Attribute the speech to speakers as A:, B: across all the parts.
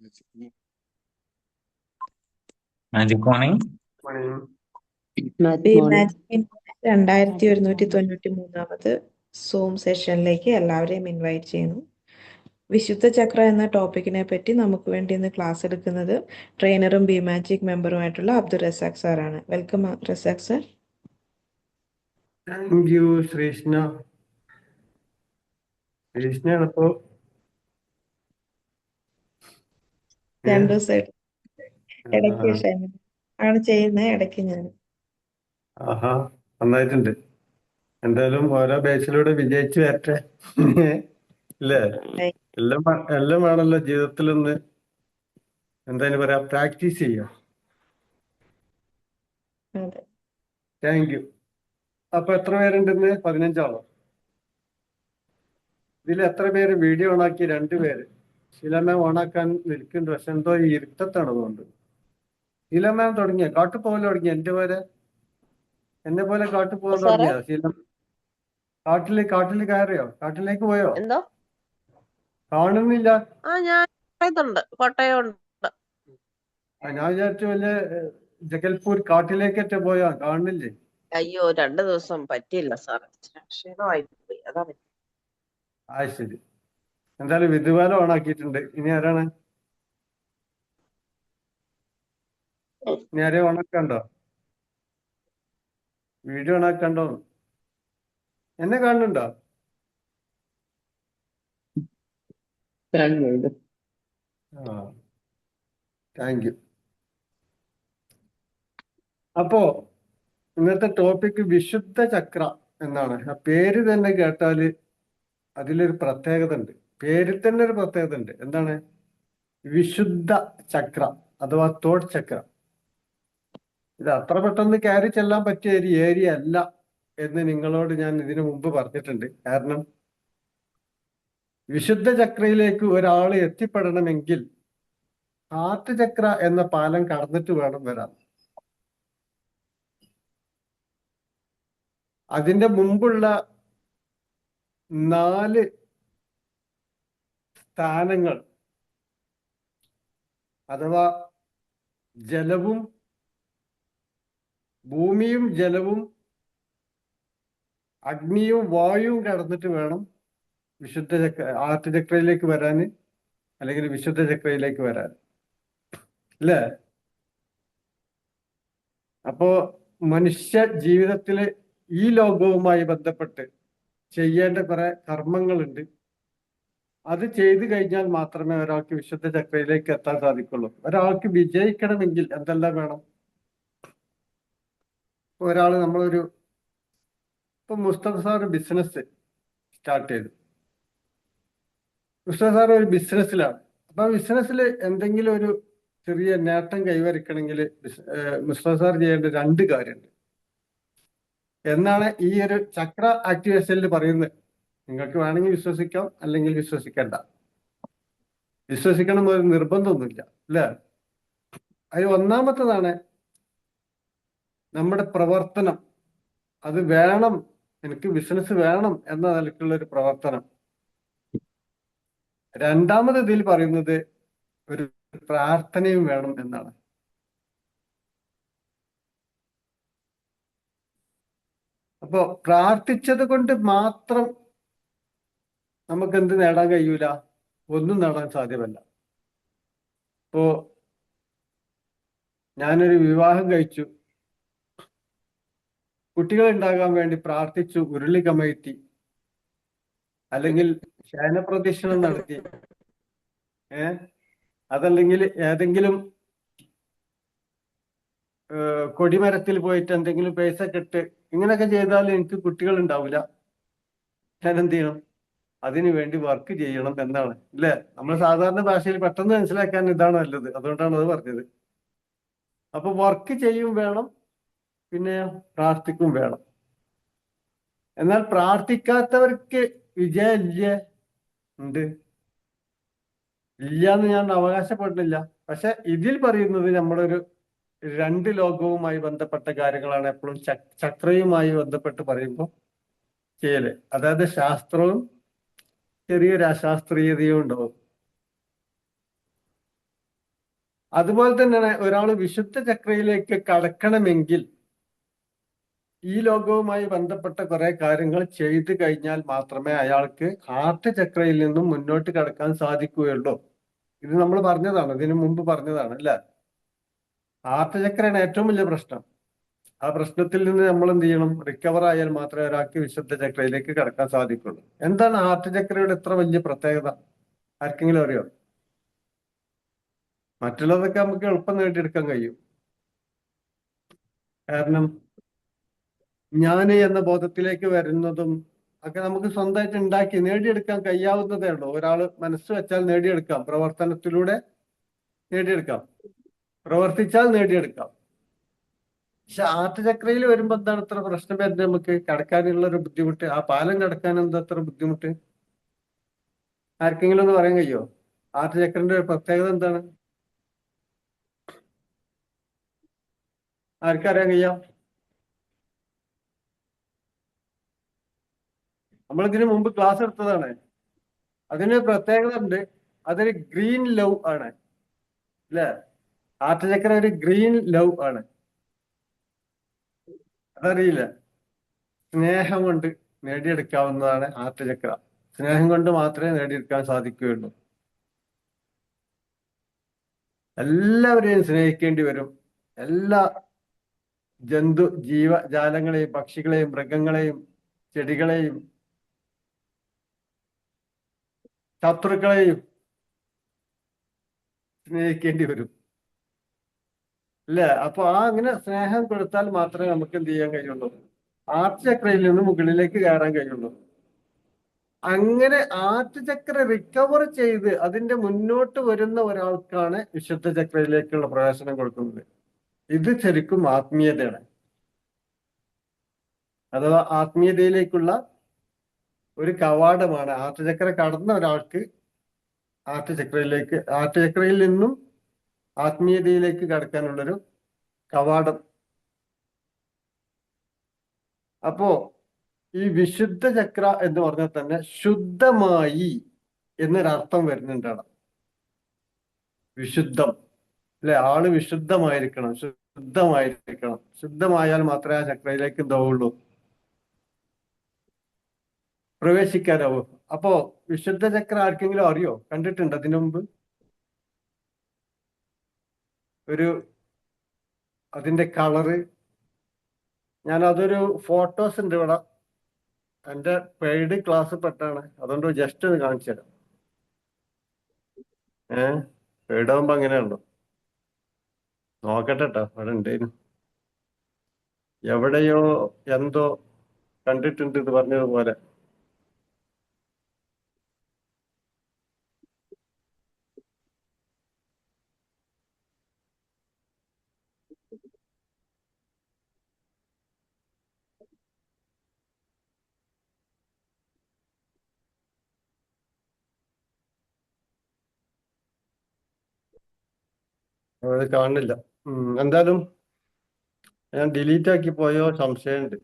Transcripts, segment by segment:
A: Magic morning.
B: B magic 2193 zoom സെഷനിലേക്ക് എല്ലാവരെയും invite ചെയ്യുന്നു. വിശുദ്ധ ചക്ര എന്ന ടോപ്പിക്കിനെ പറ്റി നമുക്ക് വേണ്ടി ഇന്ന് ക്ലാസ് എടുക്കുന്നത് ട്രെയിനറും ബി മാജിക് മെമ്പറുമായിട്ടുള്ള അബ്ദുൾ റസാഖ് സാറാണ്. Welcome Razak sir.
C: Thank you Sreeshna. ശ്രീഷ്ണയാണിപ്പോ
B: രണ്ടു ദിവസമായിട്ട് ഇടയ്ക്ക് ആണ് ചെയ്യുന്നത്, ഇടയ്ക്ക് ഞാൻ.
C: ആഹാ, നന്നായിട്ടുണ്ട്. എന്തായാലും ഓരോ ബാച്ചിലൂടെ വിജയിച്ചു വരട്ടെ. ഇല്ലേ? എല്ലാം വേണമല്ലോ ജീവിതത്തിൽ ഒന്ന് എന്തായാലും പറയാ, പ്രാക്ടീസ് ചെയ്യാം.
B: അതെ.
C: Thank you. അപ്പൊ എത്ര പേരുണ്ടെന്ന്? 15 ആളോ? ഇതിൽ എത്ര പേര് വീഡിയോ ഓണാക്കി? 2 പേര്. ശീലമാം ഓണാക്കാൻ നിൽക്കുന്നുണ്ട്, പക്ഷെ എന്തോ ഇരുട്ടത്താണ് അതുകൊണ്ട്. ശീലമാം തുടങ്ങിയ കാട്ടുപോകൽ തുടങ്ങിയ എന്നെ പോലെ കാട്ടുപോകാൻ തുടങ്ങിയ ശീലം. കാട്ടില് കയറിയോ? കാട്ടിലേക്ക് പോയോ?
D: എന്തോ
C: കാണുന്നില്ല.
D: ഞാൻ കോട്ടയം.
C: ഞാൻ വിചാരിച്ചു വല്ല ജഗൽപൂർ കാട്ടിലേക്കറ്റ പോയാ, കാണുന്നില്ലേ?
D: അയ്യോ, 2 ദിവസം പറ്റിയില്ല സാറേ, ക്ഷീണമായി പോയി, അതാ പറ്റി.
C: ശരി. എന്തായാലും വിധുവാലം ഓണാക്കിയിട്ടുണ്ട്. ഇനി ആരാണ്? ഇനി ആരെയും ഓണാക്കണ്ടോ? വീഡിയോ ഓണാക്കണ്ടോ? എന്നെ കാണുന്നുണ്ടോ? Thank you. അപ്പോ ഇന്നത്തെ ടോപ്പിക് വിശുദ്ധ ചക്ര എന്നാണ്. ആ പേര് തന്നെ കേട്ടാല് അതിലൊരു പ്രത്യേകത ഉണ്ട്. പേരിൽ തന്നെ ഒരു പ്രത്യേകത ഉണ്ട്. എന്താണ്? വിശുദ്ധ ചക്ര അഥവാ തോട്ട് ചക്ര. ഇത് അത്ര പെട്ടെന്ന് കയറി ചെല്ലാൻ പറ്റിയ ഒരു ഏരിയ അല്ല എന്ന് നിങ്ങളോട് ഞാൻ ഇതിനു മുമ്പ് പറഞ്ഞിട്ടുണ്ട്. കാരണം വിശുദ്ധ ചക്രയിലേക്ക് ഒരാൾ എത്തിപ്പെടണമെങ്കിൽ ഹാർട്ട് ചക്ര എന്ന പാലം കടന്നിട്ട് വേണം വരാൻ. അതിന്റെ മുമ്പുള്ള 4 സ്ഥാനങ്ങൾ അഥവാ ജലവും ഭൂമിയും ജലവും അഗ്നിയും വായുവും കടന്നിട്ട് വേണം വിശുദ്ധ ചക്ര ഹാർട്ട് ചക്രയിലേക്ക് വരാൻ, അല്ലെങ്കിൽ വിശുദ്ധ ചക്രയിലേക്ക് വരാൻ, അല്ലേ? അപ്പോ മനുഷ്യ ജീവിതത്തില് ഈ ലോകവുമായി ബന്ധപ്പെട്ട് ചെയ്യേണ്ട കുറെ കർമ്മങ്ങളുണ്ട്. അത് ചെയ്തു കഴിഞ്ഞാൽ മാത്രമേ ഒരാൾക്ക് വിശുദ്ധ ചക്രയിലേക്ക് എത്താൻ സാധിക്കുള്ളൂ. ഒരാൾക്ക് വിജയിക്കണമെങ്കിൽ എന്തെല്ലാം വേണം? നമ്മളൊരു ഇപ്പൊ മുസ്തഫ സാർ ബിസിനസ് സ്റ്റാർട്ട് ചെയ്തു. മുസ്തഫ സാർ ഒരു ബിസിനസ്സിലാണ്. അപ്പൊ ബിസിനസ്സിൽ എന്തെങ്കിലും ഒരു ചെറിയ നേട്ടം കൈവരിക്കണമെങ്കിൽ മുസ്തഫ സാർ ചെയ്യേണ്ട 2 കാര്യമുണ്ട് എന്നാണ് ഈ ഒരു ചക്ര ആക്ടിവേഷനിൽ പറയുന്നത്. നിങ്ങൾക്ക് വേണമെങ്കിൽ വിശ്വസിക്കാം, അല്ലെങ്കിൽ വിശ്വസിക്കണ്ട. വിശ്വസിക്കണം ഒരു നിർബന്ധമൊന്നുമില്ല, അല്ലേ? അതിൽ ഒന്നാമത്തതാണ് നമ്മുടെ പ്രവർത്തനം. അത് വേണം, എനിക്ക് ബിസിനസ് വേണം എന്ന നിലക്കുള്ള ഒരു പ്രവർത്തനം. രണ്ടാമത് ഇതിൽ പറയുന്നത് ഒരു പ്രാർത്ഥനയും വേണം എന്നാണ്. അപ്പോ പ്രാർത്ഥിച്ചത് കൊണ്ട് മാത്രം നമുക്ക് എന്ത് നേടാൻ കഴിയൂല? ഒന്നും നേടാൻ സാധ്യമല്ല. ഇപ്പോ ഞാനൊരു വിവാഹം കഴിച്ചു, കുട്ടികൾ ഉണ്ടാകാൻ വേണ്ടി പ്രാർത്ഥിച്ചു, ഉരുളി കമഴ്ത്തി, അല്ലെങ്കിൽ ശയനപ്രദക്ഷിണം നടത്തി, അതല്ലെങ്കിൽ ഏതെങ്കിലും കൊടിമരത്തിൽ പോയിട്ട് എന്തെങ്കിലും പൈസ കെട്ട്, ഇങ്ങനെയൊക്കെ ചെയ്താൽ എനിക്ക് കുട്ടികൾ ഉണ്ടാവില്ല. ഞാൻ എന്ത് ചെയ്യണം? അതിനു വേണ്ടി വർക്ക് ചെയ്യണം എന്നാണ്, അല്ലേ? നമ്മൾ സാധാരണ ഭാഷയിൽ പെട്ടെന്ന് മനസ്സിലാക്കാൻ ഇതാണ് നല്ലത്, അതുകൊണ്ടാണ് അത് പറഞ്ഞത്. അപ്പൊ വർക്ക് ചെയ്യും വേണം, പിന്നെ പ്രാർത്ഥിക്കും വേണം. എന്നാൽ പ്രാർത്ഥിക്കാത്തവർക്ക് വിജയം ഉണ്ട് ഇല്ല എന്ന് ഞാൻ അവകാശപ്പെടുന്നില്ല. പക്ഷെ ഇതിൽ പറയുന്നത് നമ്മുടെ ഒരു 2 ലോകവുമായി ബന്ധപ്പെട്ട കാര്യങ്ങളാണ് എപ്പോഴും ചക്രയുമായി ബന്ധപ്പെട്ട് പറയുമ്പോൾ ചെയ്യല്. അതായത് ശാസ്ത്രവും ചെറിയൊരു അശാസ്ത്രീയതയും ഉണ്ടാവും. അതുപോലെ തന്നെയാണ് ഒരാൾ വിശുദ്ധ ചക്രയിലേക്ക് കടക്കണമെങ്കിൽ ഈ ലോകവുമായി ബന്ധപ്പെട്ട കുറെ കാര്യങ്ങൾ ചെയ്തു കഴിഞ്ഞാൽ മാത്രമേ അയാൾക്ക് ഹാർട്ട് ചക്രയിൽ നിന്നും മുന്നോട്ട് കടക്കാൻ സാധിക്കുകയുള്ളൂ. ഇത് നമ്മൾ പറഞ്ഞതാണ്, ഇതിനു മുമ്പ് പറഞ്ഞതാണ് അല്ലെ. ഹാർട്ട് ചക്രയാണ് ഏറ്റവും വലിയ പ്രശ്നം. ആ പ്രശ്നത്തിൽ നിന്ന് നമ്മൾ എന്ത് ചെയ്യണം? റിക്കവർ ആയാൽ മാത്രമേ ഒരാൾക്ക് വിശുദ്ധ ചക്രയിലേക്ക് കടക്കാൻ സാധിക്കുള്ളൂ. എന്താണ് ഹാർട്ട് ചക്രയുടെ ഇത്ര വലിയ പ്രത്യേകത? ആർക്കെങ്കിലും അറിയോ? മറ്റുള്ളതൊക്കെ നമുക്ക് എളുപ്പം നേടിയെടുക്കാൻ കഴിയും. കാരണം ഞാൻ എന്ന ബോധത്തിലേക്ക് വരുന്നതും ഒക്കെ നമുക്ക് സ്വന്തമായിട്ട് ഉണ്ടാക്കി നേടിയെടുക്കാൻ കഴിയാവുന്നതേ ഉള്ളൂ. ഒരാൾ മനസ്സ് വെച്ചാൽ നേടിയെടുക്കാം, പ്രവർത്തനത്തിലൂടെ നേടിയെടുക്കാം, പ്രവർത്തിച്ചാൽ നേടിയെടുക്കാം. പക്ഷെ ആർട്ടചക്രയിൽ വരുമ്പോ എന്താണ് ഇത്ര പ്രശ്നം വരുന്നത്? നമുക്ക് കടക്കാനുള്ള ഒരു ബുദ്ധിമുട്ട്, ആ പാലം കടക്കാൻ എന്താ അത്ര ബുദ്ധിമുട്ട്? ആർക്കെങ്കിലും ഒന്ന് പറയാൻ കഴിയോ? ആർട്ടചക്രന്റെ ഒരു പ്രത്യേകത എന്താണ്? ആർക്കറിയാൻ കഴിയാം? നമ്മളിതിനു മുമ്പ് ക്ലാസ് എടുത്തതാണ്. അതിന് പ്രത്യേകത ഉണ്ട്. അതൊരു ഗ്രീൻ ലവ് ആണ് അല്ലെ. ആർട്ടചക്ര ഒരു ഗ്രീൻ ലവ് ആണ്. അതറിയില്ല. സ്നേഹം കൊണ്ട് നേടിയെടുക്കാവുന്നതാണ് ആർട്ടചക്ര. സ്നേഹം കൊണ്ട് മാത്രമേ നേടിയെടുക്കാൻ സാധിക്കുകയുള്ളൂ. എല്ലാവരെയും സ്നേഹിക്കേണ്ടി വരും. എല്ലാ ജീവജാലങ്ങളെയും, പക്ഷികളെയും, മൃഗങ്ങളെയും, ചെടികളെയും, ശത്രുക്കളെയും സ്നേഹിക്കേണ്ടി വരും അല്ലേ. അപ്പൊ അങ്ങനെ സ്നേഹം കൊടുത്താൽ മാത്രമേ നമുക്ക് എന്ത് ചെയ്യാൻ കഴിയുള്ളൂ? ആർട്ടചക്രയിൽ നിന്ന് മുകളിലേക്ക് കയറാൻ കഴിയുള്ളൂ. അങ്ങനെ ആർട്ടചക്ര റിക്കവർ ചെയ്ത് അതിന്റെ മുന്നോട്ട് വരുന്ന ഒരാൾക്കാണ് വിശുദ്ധ ചക്രയിലേക്കുള്ള പ്രവേശനം കൊടുക്കുന്നത്. ഇത് ശരിക്കും ആത്മീയതയാണ്. അഥവാ ആത്മീയതയിലേക്കുള്ള ഒരു കവാടമാണ്. ആർട്ടചക്ര കടന്ന ഒരാൾക്ക് ആർട്ടചക്രയിൽ നിന്നും ആത്മീയതയിലേക്ക് കടക്കാനുള്ളൊരു കവാടം. അപ്പോ ഈ വിശുദ്ധ ചക്ര എന്ന് പറഞ്ഞാൽ തന്നെ ശുദ്ധമായി എന്നൊരർത്ഥം വരുന്നുണ്ടാണ്. വിശുദ്ധം അല്ലെ. ആള് വിശുദ്ധമായിരിക്കണം, ശുദ്ധമായിരിക്കണം. ശുദ്ധമായാൽ മാത്രമേ ആ ചക്രയിലേക്ക് എന്താവുള്ളൂ? പ്രവേശിക്കാനാവൂ. അപ്പോ വിശുദ്ധ ചക്ര ആർക്കെങ്കിലും അറിയോ? കണ്ടിട്ടുണ്ട് അതിനു മുമ്പ്? അതിന്റെ കളറ് ഞാൻ അതൊരു ഫോട്ടോസ് ഉണ്ട് ഇവിടെ. എന്റെ പെയ്ഡ് ക്ലാസ് പെട്ടാണ്, അതുകൊണ്ട് ജസ്റ്റ് ഒന്ന് കാണിച്ചു തരാം. പെയ്ഡ് ആകുമ്പോ അങ്ങനെയുണ്ടോ? നോക്കട്ടെ കേട്ടോ. അവിടെ ഉണ്ടായിരുന്നു, എവിടെയോ എന്തോ കണ്ടിട്ടുണ്ട് ഇത് പറഞ്ഞതുപോലെ. അത് കാണുന്നില്ല. എന്തായാലും ഞാൻ ഡിലീറ്റ് ആക്കി പോയോ സംശയമുണ്ട്.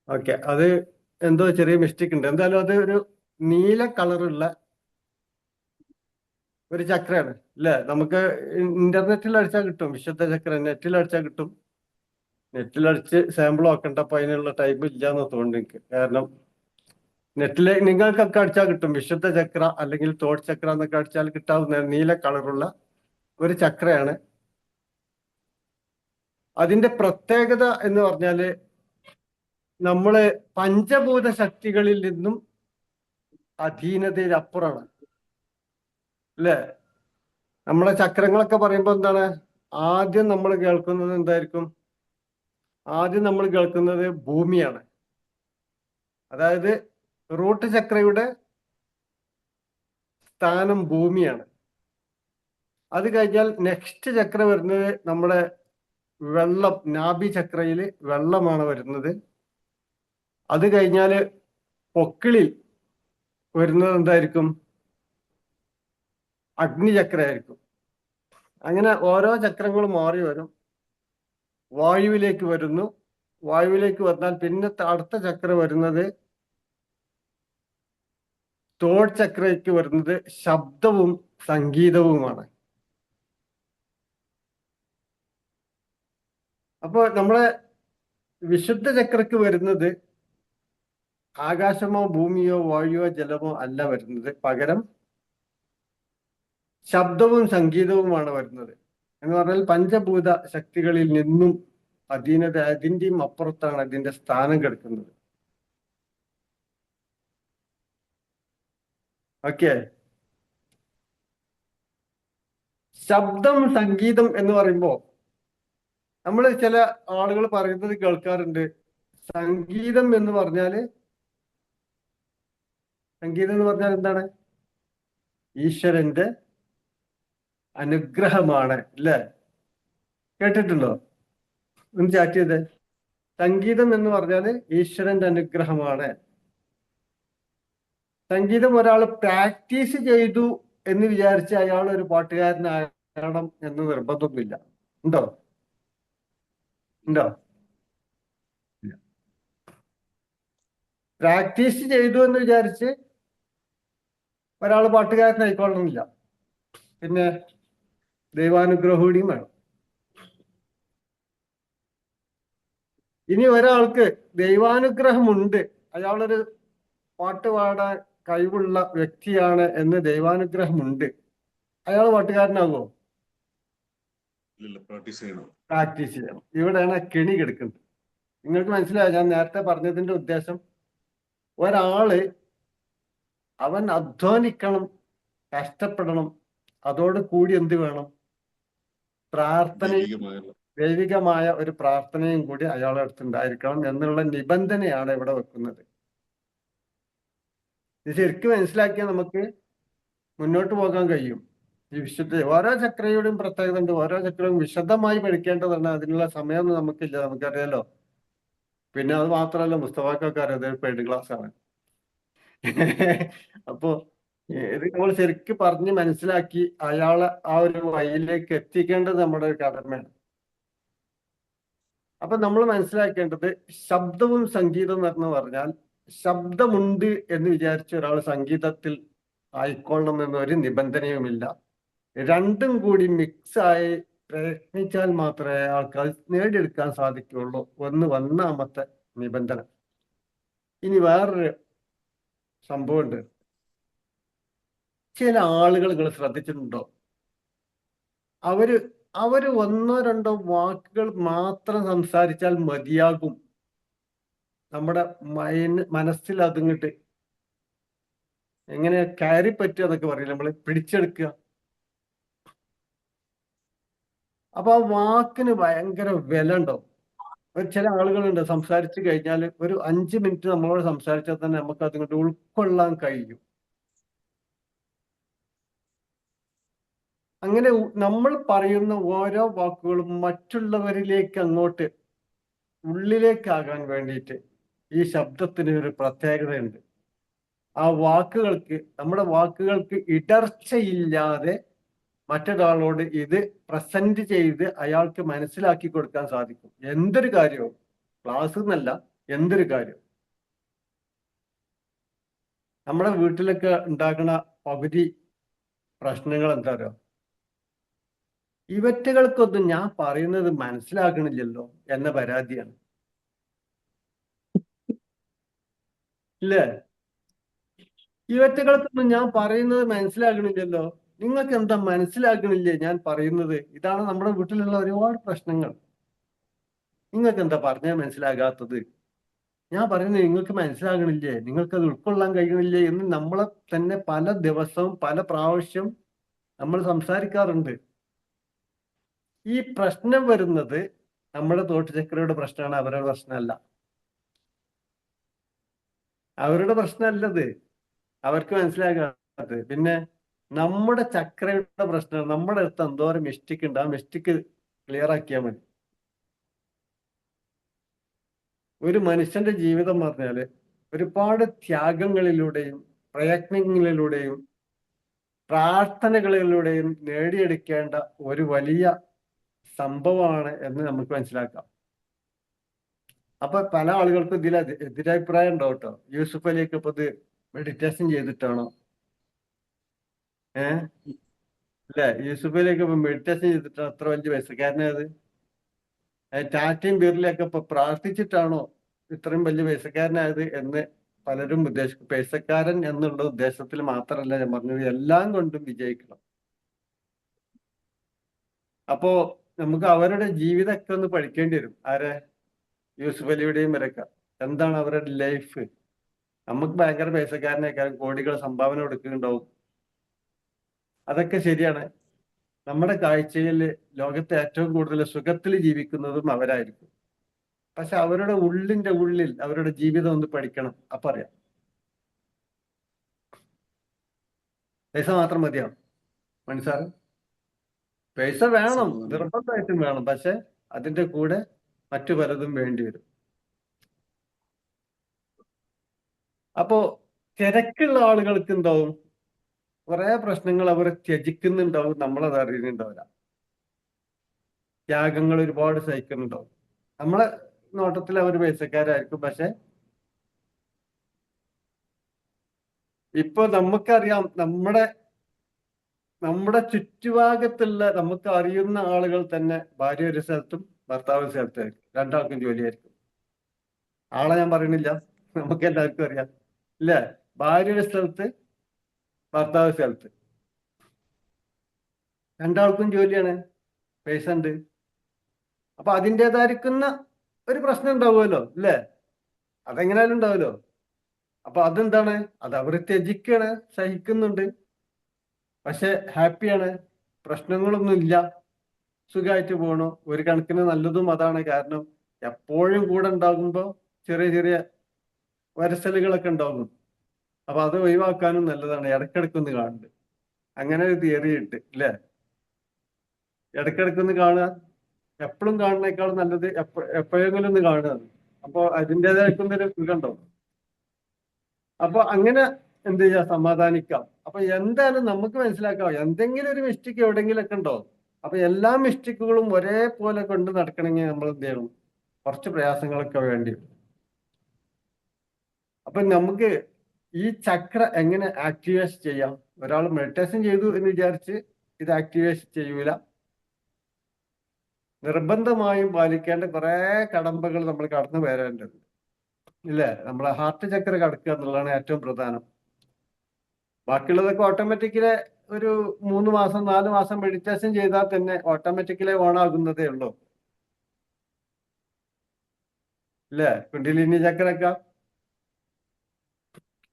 C: ഓക്കെ, അത് എന്തോ ചെറിയ മിസ്റ്റേക്ക് ഉണ്ട്. എന്തായാലും അത് ഒരു നീല കളറുള്ള ഒരു ചക്രയാണ് അല്ലേ. നമുക്ക് ഇന്റർനെറ്റിൽ അടിച്ചാൽ കിട്ടും. വിശുദ്ധ ചക്ര നെറ്റിൽ അടിച്ചാൽ കിട്ടും. നെറ്റിൽ അടിച്ച് സാമ്പിൾ നോക്കണ്ട, അപ്പൊ അതിനുള്ള ടൈം ഇല്ലാന്ന് തോന്നുന്നു എനിക്ക്. കാരണം നെറ്റില് നിങ്ങൾക്കൊക്കെ അടിച്ചാൽ കിട്ടും. വിശുദ്ധ ചക്ര അല്ലെങ്കിൽ തോട്ട് ചക്ര എന്നൊക്കെ അടിച്ചാൽ കിട്ടാവുന്ന നീല കളറുള്ള ഒരു ചക്രയാണ്. അതിന്റെ പ്രത്യേകത എന്ന് പറഞ്ഞാല് നമ്മള് പഞ്ചഭൂത ശക്തികളിൽ നിന്നും അധീനതയിലപ്പുറമാണ് അല്ലേ. നമ്മളെ ചക്രങ്ങളൊക്കെ പറയുമ്പോ എന്താണ്? ആദ്യം നമ്മൾ കേൾക്കുന്നത് എന്തായിരിക്കും? ആദ്യം നമ്മൾ കേൾക്കുന്നത് ഭൂമിയാണ്. അതായത് റൂട്ട് ചക്രയുടെ സ്ഥാനം ഭൂമിയാണ്. അത് കഴിഞ്ഞാൽ നെക്സ്റ്റ് ചക്ര വരുന്നത് നമ്മുടെ വെള്ളം, നാഭി ചക്രയില് വെള്ളമാണ് വരുന്നത്. അത് കഴിഞ്ഞാല് പൊക്കിളിൽ വരുന്നത് എന്തായിരിക്കും? അഗ്നിചക്ര ആയിരിക്കും. അങ്ങനെ ഓരോ ചക്രങ്ങളും മാറി വരും. വായുവിലേക്ക് വരുന്നു. വായുവിലേക്ക് വന്നാൽ പിന്നെ അടുത്ത ചക്ര വരുന്നത് തോട്ട് ചക്രയ്ക്ക് വരുന്നത് ശബ്ദവും സംഗീതവുമാണ്. അപ്പൊ നമ്മളെ വിശുദ്ധ ചക്രക്ക് വരുന്നത് ആകാശമോ ഭൂമിയോ വായുവോ ജലമോ അല്ല വരുന്നത്, പകരം ശബ്ദവും സംഗീതവുമാണ് വരുന്നത്. എന്ന് പറഞ്ഞാൽ പഞ്ചഭൂത ശക്തികളിൽ നിന്നും അതിന്റെയും അപ്പുറത്താണ് അതിന്റെ സ്ഥാനം കിടക്കുന്നത്. ഓക്കെ. ശബ്ദം സംഗീതം എന്ന് പറയുമ്പോൾ നമ്മൾ ചില ആളുകൾ പറയുന്നത് കേൾക്കാറുണ്ട്, സംഗീതം എന്ന് പറഞ്ഞാൽ എന്താണ്? ഈശ്വരന്റെ അനുഗ്രഹമാണ്, അല്ലേ? കേട്ടിട്ടുണ്ടോ? ഒന്ന് ചാറ്റ് ചെയ്തേ. സംഗീതം എന്ന് പറഞ്ഞാൽ ഈശ്വരന്റെ അനുഗ്രഹമാണ്. സംഗീതം ഒരാൾ പ്രാക്ടീസ് ചെയ്തു എന്ന് വിചാരിച്ച് അയാൾ ഒരു പാട്ടുകാരനാകണം എന്ന് നിർബന്ധമൊന്നുമില്ല. ഉണ്ടോ? പ്രാക്ടീസ് ചെയ്തു എന്ന് വിചാരിച്ച് ഒരാൾ പാട്ടുകാരനായിക്കൊള്ളണമെന്നില്ല. പിന്നെ ദൈവാനുഗ്രഹം കൂടിയും വേണം. ഇനി ഒരാൾക്ക് ദൈവാനുഗ്രഹമുണ്ട്, അയാളൊരു പാട്ട് പാടാൻ കഴിവുള്ള വ്യക്തിയാണ് എന്ന് ദൈവാനുഗ്രഹമുണ്ട്, അയാൾ പാട്ടുകാരനാകുമോ? പ്രാക്ടീസ് ചെയ്യണം. ഇവിടെയാണ് കെണി കിടക്കുന്നത്. നിങ്ങൾക്ക് മനസ്സിലായോ ഞാൻ നേരത്തെ പറഞ്ഞതിന്റെ ഉദ്ദേശം? ഒരാള് അവൻ അധ്വാനിക്കണം, കഷ്ടപ്പെടണം, അതോട് കൂടി എന്ത് വേണം? പ്രാർത്ഥനയും, ദൈവികമായ ഒരു പ്രാർത്ഥനയും കൂടി അയാളുടെ അടുത്തുണ്ടായിരിക്കണം എന്നുള്ള നിബന്ധനയാണ് ഇവിടെ വെക്കുന്നത്. ഇത് ശരിക്കും മനസ്സിലാക്കിയാൽ നമുക്ക് മുന്നോട്ട് പോകാൻ കഴിയും. ഈ വിശുദ്ധ ഓരോ ചക്രയുടെയും പ്രത്യേകത ഉണ്ട്. ഓരോ ചക്രവും വിശദമായി പഠിക്കേണ്ടതാണ്. അതിനുള്ള സമയമൊന്നും നമുക്കില്ല, നമുക്കറിയാലോ. പിന്നെ അത് മാത്രമല്ല, മുസ്തഫാക്കൊക്കെ അറിയാം പെയ്ഡ് ക്ലാസ് ആണ്. അപ്പോ ഇത് നമ്മൾ ശരിക്കും പറഞ്ഞ് മനസ്സിലാക്കി അയാളെ ആ ഒരു വഴിയിലേക്ക് എത്തിക്കേണ്ടത് നമ്മുടെ ഒരു കടമയാണ്. അപ്പൊ നമ്മൾ മനസ്സിലാക്കേണ്ടത് ശബ്ദവും സംഗീതവും എന്ന് പറഞ്ഞാൽ, ശബ്ദമുണ്ട് എന്ന് വിചാരിച്ച ഒരാൾ സംഗീതത്തിൽ ആയിക്കൊള്ളണം എന്നൊരു നിബന്ധനയുമില്ല. രണ്ടും കൂടി മിക്സായി പ്രയത്നിച്ചാൽ മാത്രമേ ആൾക്കാർ നേടിയെടുക്കാൻ സാധിക്കുകയുള്ളൂ. ഒന്നാമത്തെ നിബന്ധന. ഇനി വേറൊരു സംഭവമുണ്ട്. ചില ആളുകൾ നിങ്ങൾ ശ്രദ്ധിച്ചിട്ടുണ്ടോ? അവര് ഒന്നോ രണ്ടോ വാക്കുകൾ മാത്രം സംസാരിച്ചാൽ മതിയാകും, നമ്മുടെ മനസ്സിൽ അതിങ്ങോട്ട് എങ്ങനെ കയറി പറ്റുക എന്നൊക്കെ പറയില്ല, നമ്മള് പിടിച്ചെടുക്കുക. അപ്പൊ ആ വാക്കിന് ഭയങ്കര വില ഉണ്ടാവും. ചില ആളുകളുണ്ട് സംസാരിച്ചു കഴിഞ്ഞാൽ ഒരു 5 മിനിറ്റ് നമ്മളോട് സംസാരിച്ചാൽ തന്നെ നമുക്ക് അതുകൊണ്ട് ഉൾക്കൊള്ളാൻ കഴിയും. അങ്ങനെ നമ്മൾ പറയുന്ന ഓരോ വാക്കുകളും മറ്റുള്ളവരിലേക്ക് അങ്ങോട്ട് ഉള്ളിലേക്കാകാൻ വേണ്ടിയിട്ട് ഈ ശബ്ദത്തിന് ഒരു പ്രത്യേകതയുണ്ട്. ആ വാക്കുകൾക്ക്, നമ്മുടെ വാക്കുകൾക്ക് ഇടർച്ചയില്ലാതെ മറ്റൊരാളോട് ഇത് പ്രസന്റ് ചെയ്ത് അയാൾക്ക് മനസ്സിലാക്കി കൊടുക്കാൻ സാധിക്കും. എന്തൊരു കാര്യവും, ക്ലാസ് എന്നല്ല, എന്തൊരു കാര്യവും. നമ്മുടെ വീട്ടിലൊക്കെ ഉണ്ടാക്കുന്ന പകുതി പ്രശ്നങ്ങൾ എന്താ പറയുക? ഇവറ്റുകൾക്കൊന്നും ഞാൻ പറയുന്നത് മനസ്സിലാക്കണില്ലല്ലോ എന്ന പരാതിയാണ്, ഇല്ലേ? ഇവറ്റുകൾക്കൊന്നും ഞാൻ പറയുന്നത് മനസ്സിലാക്കണില്ലല്ലോ, നിങ്ങൾക്ക് എന്താ മനസ്സിലാക്കണില്ലേ ഞാൻ പറയുന്നത്? ഇതാണ് നമ്മുടെ വീട്ടിലുള്ള ഒരുപാട് പ്രശ്നങ്ങൾ. നിങ്ങൾക്ക് എന്താ പറഞ്ഞാൽ മനസ്സിലാകാത്തത്? ഞാൻ പറയുന്നത് നിങ്ങൾക്ക് മനസ്സിലാകണില്ലേ, നിങ്ങൾക്കത് ഉൾക്കൊള്ളാൻ കഴിയണില്ലേ എന്ന് നമ്മളെ തന്നെ പല ദിവസവും പല പ്രാവശ്യം നമ്മൾ സംസാരിക്കാറുണ്ട്. ഈ പ്രശ്നം വരുന്നത് നമ്മുടെ തോട്ട് ചക്രയുടെ പ്രശ്നമാണ്, അവരുടെ പ്രശ്നമല്ല. അവരുടെ പ്രശ്നമല്ലത്, അവർക്ക് മനസ്സിലാകാത്തത്. പിന്നെ നമ്മുടെ ചക്രയുടെ പ്രശ്നം. നമ്മുടെ അടുത്ത് എന്തോരം മിസ്റ്റേക്ക് ഉണ്ട്, ആ മിസ്റ്റേക്ക് ക്ലിയർ ആക്കിയാൽ മതി. ഒരു മനുഷ്യന്റെ ജീവിതം പറഞ്ഞാല് ഒരുപാട് ത്യാഗങ്ങളിലൂടെയും പ്രയത്നങ്ങളിലൂടെയും പ്രാർത്ഥനകളിലൂടെയും നേടിയെടുക്കേണ്ട ഒരു വലിയ സംഭവമാണ് എന്ന് നമുക്ക് മനസ്സിലാക്കാം. അപ്പൊ പല ആളുകൾക്കും ഇതിൽ എതിരഭിപ്രായം ഉണ്ടാവും കേട്ടോ. യൂസുഫ് അലിയൊക്കെ ഇപ്പൊ ഇത് മെഡിറ്റേഷൻ ചെയ്തിട്ടാണോ? അല്ലെ, യൂസുഫ് അലിയൊക്കെ ഇപ്പൊ മെഡിറ്റേഷൻ ചെയ്തിട്ടാണ് അത്ര വലിയ പൈസക്കാരനത്? ടാറ്റയും ബിർലയൊക്കെ ഇപ്പൊ പ്രാർത്ഥിച്ചിട്ടാണോ ഇത്രയും വലിയ പൈസക്കാരനായത് എന്ന് പലരും ഉദ്ദേശിക്കും. പൈസക്കാരൻ എന്നുള്ള ഉദ്ദേശത്തിൽ മാത്രമല്ല ഞാൻ പറഞ്ഞത്, എല്ലാം കൊണ്ടും വിജയിക്കണം. അപ്പോ നമുക്ക് അവരുടെ ജീവിതമൊക്കെ ഒന്ന് പഠിക്കേണ്ടി വരും. ആരെ? യൂസുഫ് അലിയുടെയും ഇവരൊക്കെ എന്താണ് അവരുടെ ലൈഫ്. നമുക്ക് ഭയങ്കര പൈസക്കാരനേക്കാളും കോടികൾ സംഭാവന കൊടുക്കുന്നുണ്ടാവും, അതൊക്കെ ശരിയാണ്. നമ്മുടെ കാഴ്ചയിൽ ലോകത്തെ ഏറ്റവും കൂടുതൽ സുഖത്തിൽ ജീവിക്കുന്നതും അവരായിരിക്കും. പക്ഷെ അവരുടെ ഉള്ളിന്റെ ഉള്ളിൽ അവരുടെ ജീവിതം ഒന്ന് പഠിക്കണം. അപ്പൊ അറിയാം. പൈസ മാത്രം മതിയാവും മനസ്സാറ്. പൈസ വേണം, നിർബന്ധമായിട്ടും വേണം. പക്ഷെ അതിന്റെ കൂടെ മറ്റു പലതും വേണ്ടി വരും. അപ്പോ തിരക്കുള്ള ആളുകൾക്ക് എന്താവും, കുറെ പ്രശ്നങ്ങൾ അവർ ത്യജിക്കുന്നുണ്ടാവും, നമ്മളത് അറിയുന്നുണ്ടാവില്ല. ത്യാഗങ്ങൾ ഒരുപാട് സഹിക്കുന്നുണ്ടാവും. നമ്മളെ നോട്ടത്തിൽ അവർ പൈസക്കാരായിരിക്കും. പക്ഷെ ഇപ്പൊ നമുക്കറിയാം, നമ്മുടെ ചുറ്റുഭാഗത്തുള്ള നമുക്ക് അറിയുന്ന ആളുകൾ തന്നെ ഭാര്യ ഒരു സ്ഥലത്തും ഭർത്താവ് ഒരു സ്ഥലത്തായിരിക്കും, രണ്ടാൾക്കും ജോലിയായിരിക്കും. ആളെ ഞാൻ പറയുന്നില്ല, നമുക്ക് എല്ലാവർക്കും അറിയാം ഇല്ലേ? ഭാര്യ ഒരു സ്ഥലത്ത്, ഭർത്താവ് ഒരു സ്ഥലത്ത്, രണ്ടാൾക്കും ജോലിയാണ്, പൈസ ഉണ്ട്. അപ്പൊ അതിൻ്റെതായിരിക്കുന്ന ഒരു പ്രശ്നം ഉണ്ടാവുമല്ലോ അല്ലേ? അതെങ്ങനെയാലും ഉണ്ടാവുമല്ലോ. അപ്പൊ അതെന്താണ്, അത് അവർ ത്യജിക്കാണ്, സഹിക്കുന്നുണ്ട്, പക്ഷെ ഹാപ്പിയാണ്, പ്രശ്നങ്ങളൊന്നും ഇല്ല, സുഖമായിട്ട് പോകണു. ഒരു കണക്കിന് നല്ലതും അതാണ്. കാരണം എപ്പോഴും കൂടെ ഉണ്ടാകുമ്പോൾ ചെറിയ ചെറിയ വരസലുകളൊക്കെ ഉണ്ടാകും. അപ്പൊ അത് ഒഴിവാക്കാനും നല്ലതാണ്, ഇടക്കിടക്കൊന്ന് കാണുന്നുണ്ട്. അങ്ങനെ ഒരു തിയറി ഉണ്ട് അല്ലേ? ഇടക്കിടക്കൊന്ന് കാണുക, എപ്പോഴും കാണുന്നേക്കാളും നല്ലത് എപ്പോഴെങ്കിലും ഒന്ന് കാണുക. അപ്പൊ അതിൻ്റെതായിട്ടൊന്നൊരു സുഖമുണ്ടാവും. അപ്പൊ അങ്ങനെ എന്ത് ചെയ്യാം, സമാധാനിക്കാം. അപ്പൊ എന്തായാലും നമുക്ക് മനസ്സിലാക്കാം, എന്തെങ്കിലും ഒരു മിസ്റ്റേക്ക് എവിടെയെങ്കിലൊക്കെ ഉണ്ടാവും. അപ്പൊ എല്ലാ മിസ്റ്റേക്കുകളും ഒരേപോലെ കൊണ്ട് നടക്കണമെങ്കിൽ നമ്മൾ എന്ത് ചെയ്യണം, കുറച്ച് പ്രയാസങ്ങളൊക്കെ വേണ്ടി വരും. അപ്പൊ നമുക്ക് ഈ ചക്ര എങ്ങനെ ആക്ടിവേറ്റ് ചെയ്യാം? ഒരാൾ മെഡിറ്റേഷൻ ചെയ്തു എന്ന് വിചാരിച്ച് ഇത് ആക്ടിവേറ്റ് ചെയ്യൂല. നിർബന്ധമായും പാലിക്കേണ്ട കുറെ കടമ്പകൾ നമ്മൾ കടന്നു വരേണ്ടത് ഇല്ലേ? നമ്മളെ ഹാർട്ട് ചക്ര കടക്കുക എന്നുള്ളതാണ് ഏറ്റവും പ്രധാനം. ബാക്കിയുള്ളതൊക്കെ ഓട്ടോമാറ്റിക്കലി ഒരു 3 മാസം 4 മാസം മെഡിറ്റേഷൻ ചെയ്താൽ തന്നെ ഓട്ടോമാറ്റിക്കലി ഓൺ ആകുന്നതേ ഉള്ളൂ അല്ലേ? കുണ്ടലിനി ചക്രക്ക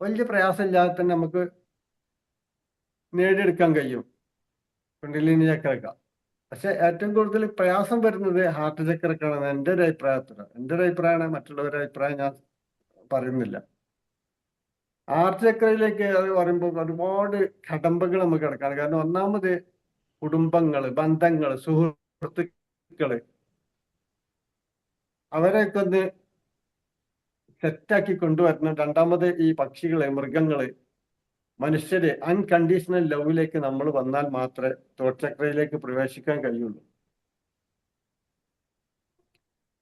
C: വലിയ പ്രയാസമില്ലാതെ തന്നെ നമുക്ക് നേടിയെടുക്കാൻ കഴിയും, കുണ്ടലിനി ചക്രക്ക. പക്ഷെ ഏറ്റവും കൂടുതൽ പ്രയാസം വരുന്നത് ഹാർട്ട് ചക്രക്കാണ് എൻ്റെ ഒരു അഭിപ്രായത്തിലാണ്. എൻ്റെ ഒരു അഭിപ്രായമാണ്, മറ്റുള്ളവരുടെ അഭിപ്രായം ഞാൻ പറയുന്നില്ല. ഹാർട്ട് ചക്രയിലേക്ക് അത് പറയുമ്പോൾ ഒരുപാട് കടമ്പകൾ നമുക്ക് കിടക്കാണ്. കാരണം ഒന്നാമത് കുടുംബങ്ങള്, ബന്ധങ്ങള്, സുഹൃത്തുക്കള്, അവരെയൊക്കെ ഒന്ന് സെറ്റാക്കി കൊണ്ടുവരണം. രണ്ടാമത് ഈ പക്ഷികള്, മൃഗങ്ങള്, മനുഷ്യര് അൺകണ്ടീഷണൽ ലവിലേക്ക് നമ്മൾ വന്നാൽ മാത്രമേ തോട്ട് ചക്രയിലേക്ക് പ്രവേശിക്കാൻ കഴിയുള്ളൂ.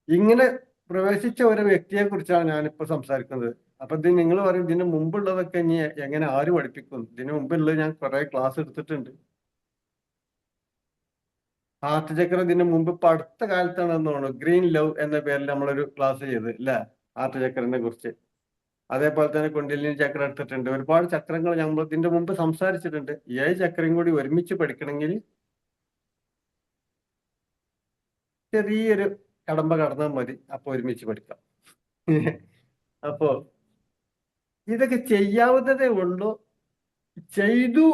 C: ഇങ്ങനെ പ്രവേശിച്ച ഒരു വ്യക്തിയെ കുറിച്ചാണ് ഞാനിപ്പോ സംസാരിക്കുന്നത്. അപ്പൊ ഇത് നിങ്ങൾ പറയും, ഇതിന് മുമ്പുള്ളതൊക്കെ ഇനി എങ്ങനെ ആര് പഠിപ്പിക്കും? ഇതിനു മുമ്പുള്ളത് ഞാൻ കുറെ ക്ലാസ് എടുത്തിട്ടുണ്ട്. ഹാർട്ട് ചക്ര ഇതിന് മുമ്പ് ഇപ്പൊ അടുത്ത കാലത്താണെന്ന് തോന്നുന്നു ഗ്രീൻ ലവ് എന്ന പേരിൽ നമ്മളൊരു ക്ലാസ് ചെയ്ത് അല്ലെ, ഹാർട്ട് ചക്രനെ കുറിച്ച്. അതേപോലെ തന്നെ കുണ്ടലിനി ചക്ര എടുത്തിട്ടുണ്ട്. ഒരുപാട് ചക്രങ്ങൾ നമ്മൾ ഇതിന്റെ മുമ്പ് സംസാരിച്ചിട്ടുണ്ട്. 7 ചക്രയും കൂടി ഒരുമിച്ച് പഠിക്കണമെങ്കിൽ ചെറിയൊരു കടമ്പ കടന്നാൽ മതി, അപ്പൊ ഒരുമിച്ച് പഠിക്കാം. അപ്പോ ഇതൊക്കെ ചെയ്യാവുന്നതേ ഉള്ളൂ. ചെയ്തു,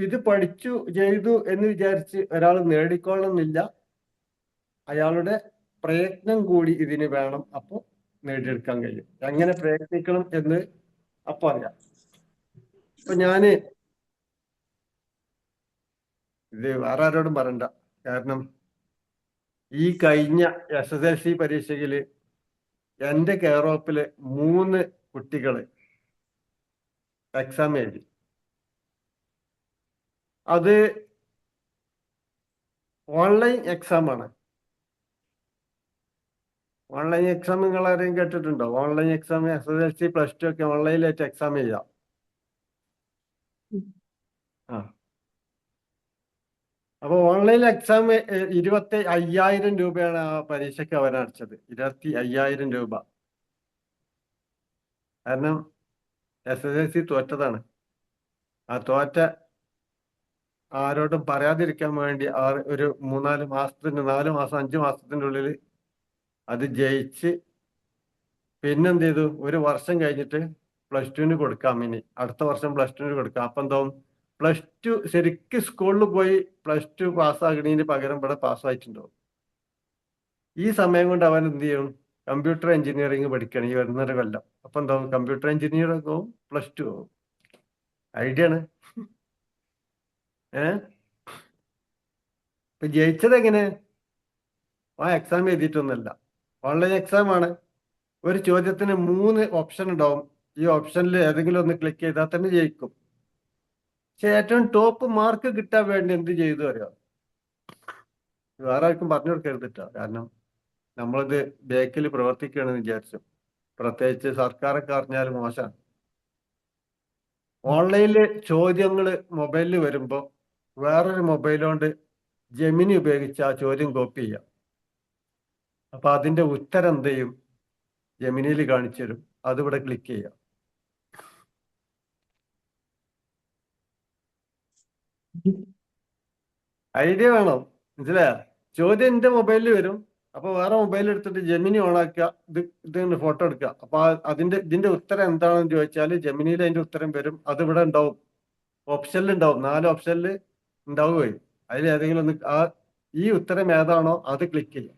C: ഇത് പഠിച്ചു ചെയ്തു എന്ന് വിചാരിച്ച് ഒരാൾ നേടിക്കൊള്ളുന്നില്ല. അയാളുടെ പ്രയത്നം കൂടി ഇതിന് വേണം, അപ്പൊ നേടിയെടുക്കാൻ കഴിയും. എങ്ങനെ പ്രയത്നിക്കണം എന്ന് അപ്പൊ അറിയാം. ഇപ്പൊ ഞാന് ഇത് വേറെ ആരോടും പറയണ്ട. കാരണം ഈ കഴിഞ്ഞ SSLC പരീക്ഷയില് എന്റെ കെയർ ഓഫില് 3 കുട്ടികള് എക്സാം എഴുതി. അത് ഓൺലൈൻ എക്സാം ആണ്. ഓൺലൈൻ എക്സാം നിങ്ങൾ ആരെയും കേട്ടിട്ടുണ്ടോ? ഓൺലൈൻ എക്സാം SSLC +2 ഒക്കെ ഓൺലൈനിലായിട്ട് എക്സാം ചെയ്യാം. ആ അപ്പൊ ഓൺലൈൻ എക്സാം 25,000 രൂപയാണ് ആ പരീക്ഷയ്ക്ക് അവരടച്ചത്. 25,000 രൂപ. കാരണം SSLC തോറ്റതാണ്. ആ തോറ്റ ആരോടും പറയാതിരിക്കാൻ വേണ്ടി ഒരു 3-4 മാസത്തിന് 4 മാസം 5 മാസത്തിന്റെ ഉള്ളിൽ അത് ജയിച്ച് പിന്നെന്ത് ചെയ്തു? ഒരു വർഷം കഴിഞ്ഞിട്ട് +2 കൊടുക്കാം. ഇനി അടുത്ത വർഷം +2 കൊടുക്കാം. അപ്പൊ എന്താവും? +2 ശരിക്കും സ്കൂളിൽ പോയി +2 പാസ്സാകണതിന് പകരം ഇവിടെ പാസ്സായിട്ടുണ്ടാവും. ഈ സമയം കൊണ്ട് അവൻ എന്ത് ചെയ്യും? കമ്പ്യൂട്ടർ എഞ്ചിനീയറിംഗ് പഠിക്കണം ഈ വരുന്നൊരു കൊല്ലം. അപ്പൊ എന്താവും? കമ്പ്യൂട്ടർ എഞ്ചിനീയറിംഗ് ആവും, +2 ആവും. ഐഡിയ ആണ്. ഇപ്പൊ ജയിച്ചത് എങ്ങനെ? ആ എക്സാം എഴുതിയിട്ടൊന്നുമല്ല, ഓൺലൈൻ എക്സാം ആണ്. ഒരു ചോദ്യത്തിന് 3 ഓപ്ഷൻ ഉണ്ടാവും. ഈ ഓപ്ഷനിൽ ഏതെങ്കിലും ഒന്ന് ക്ലിക്ക് ചെയ്താൽ തന്നെ ജയിക്കും. പക്ഷെ ഏറ്റവും ടോപ്പ് മാർക്ക് കിട്ടാൻ വേണ്ടി എന്ത് ചെയ്തു അറിയാം? വേറെ ആർക്കും പറഞ്ഞു കൊടുക്കരുതിട്ടോ. കാരണം നമ്മളിത് ബാക്കിൽ പ്രവർത്തിക്കുകയാണെന്ന് വിചാരിച്ചു. പ്രത്യേകിച്ച് സർക്കാരൊക്കെ അറിഞ്ഞാൽ മോശമാണ്. ഓൺലൈനിൽ ചോദ്യങ്ങൾ മൊബൈലിൽ വരുമ്പോൾ വേറൊരു മൊബൈൽ കൊണ്ട് ജെമിനി ഉപയോഗിച്ച് ആ ചോദ്യം കോപ്പി ചെയ്യാം. അപ്പൊ അതിന്റെ ഉത്തരം എന്ത് ചെയ്യും? ജെമിനിയിൽ കാണിച്ചു തരും. അതിവിടെ ക്ലിക്ക് ചെയ്യാം. ഐഡിയ വേണം, മനസ്സിലായ? ചോദ്യം എന്റെ മൊബൈലിൽ വരും. അപ്പൊ വേറെ മൊബൈൽ എടുത്തിട്ട് ജെമിനി ഓണാക്കുക, ഇത് ഫോട്ടോ എടുക്കുക. അപ്പൊ ഇതിന്റെ ഉത്തരം എന്താണെന്ന് ചോദിച്ചാൽ ജെമിനിയിൽ അതിന്റെ ഉത്തരം വരും. അത് ഇവിടെ ഉണ്ടാവും, ഓപ്ഷനിൽ ഉണ്ടാവും. 4 ഓപ്ഷനിൽ ഉണ്ടാവുകയും അതിൽ ഏതെങ്കിലും ഒന്ന് ഈ ഉത്തരം ഏതാണോ അത് ക്ലിക്ക് ചെയ്യും.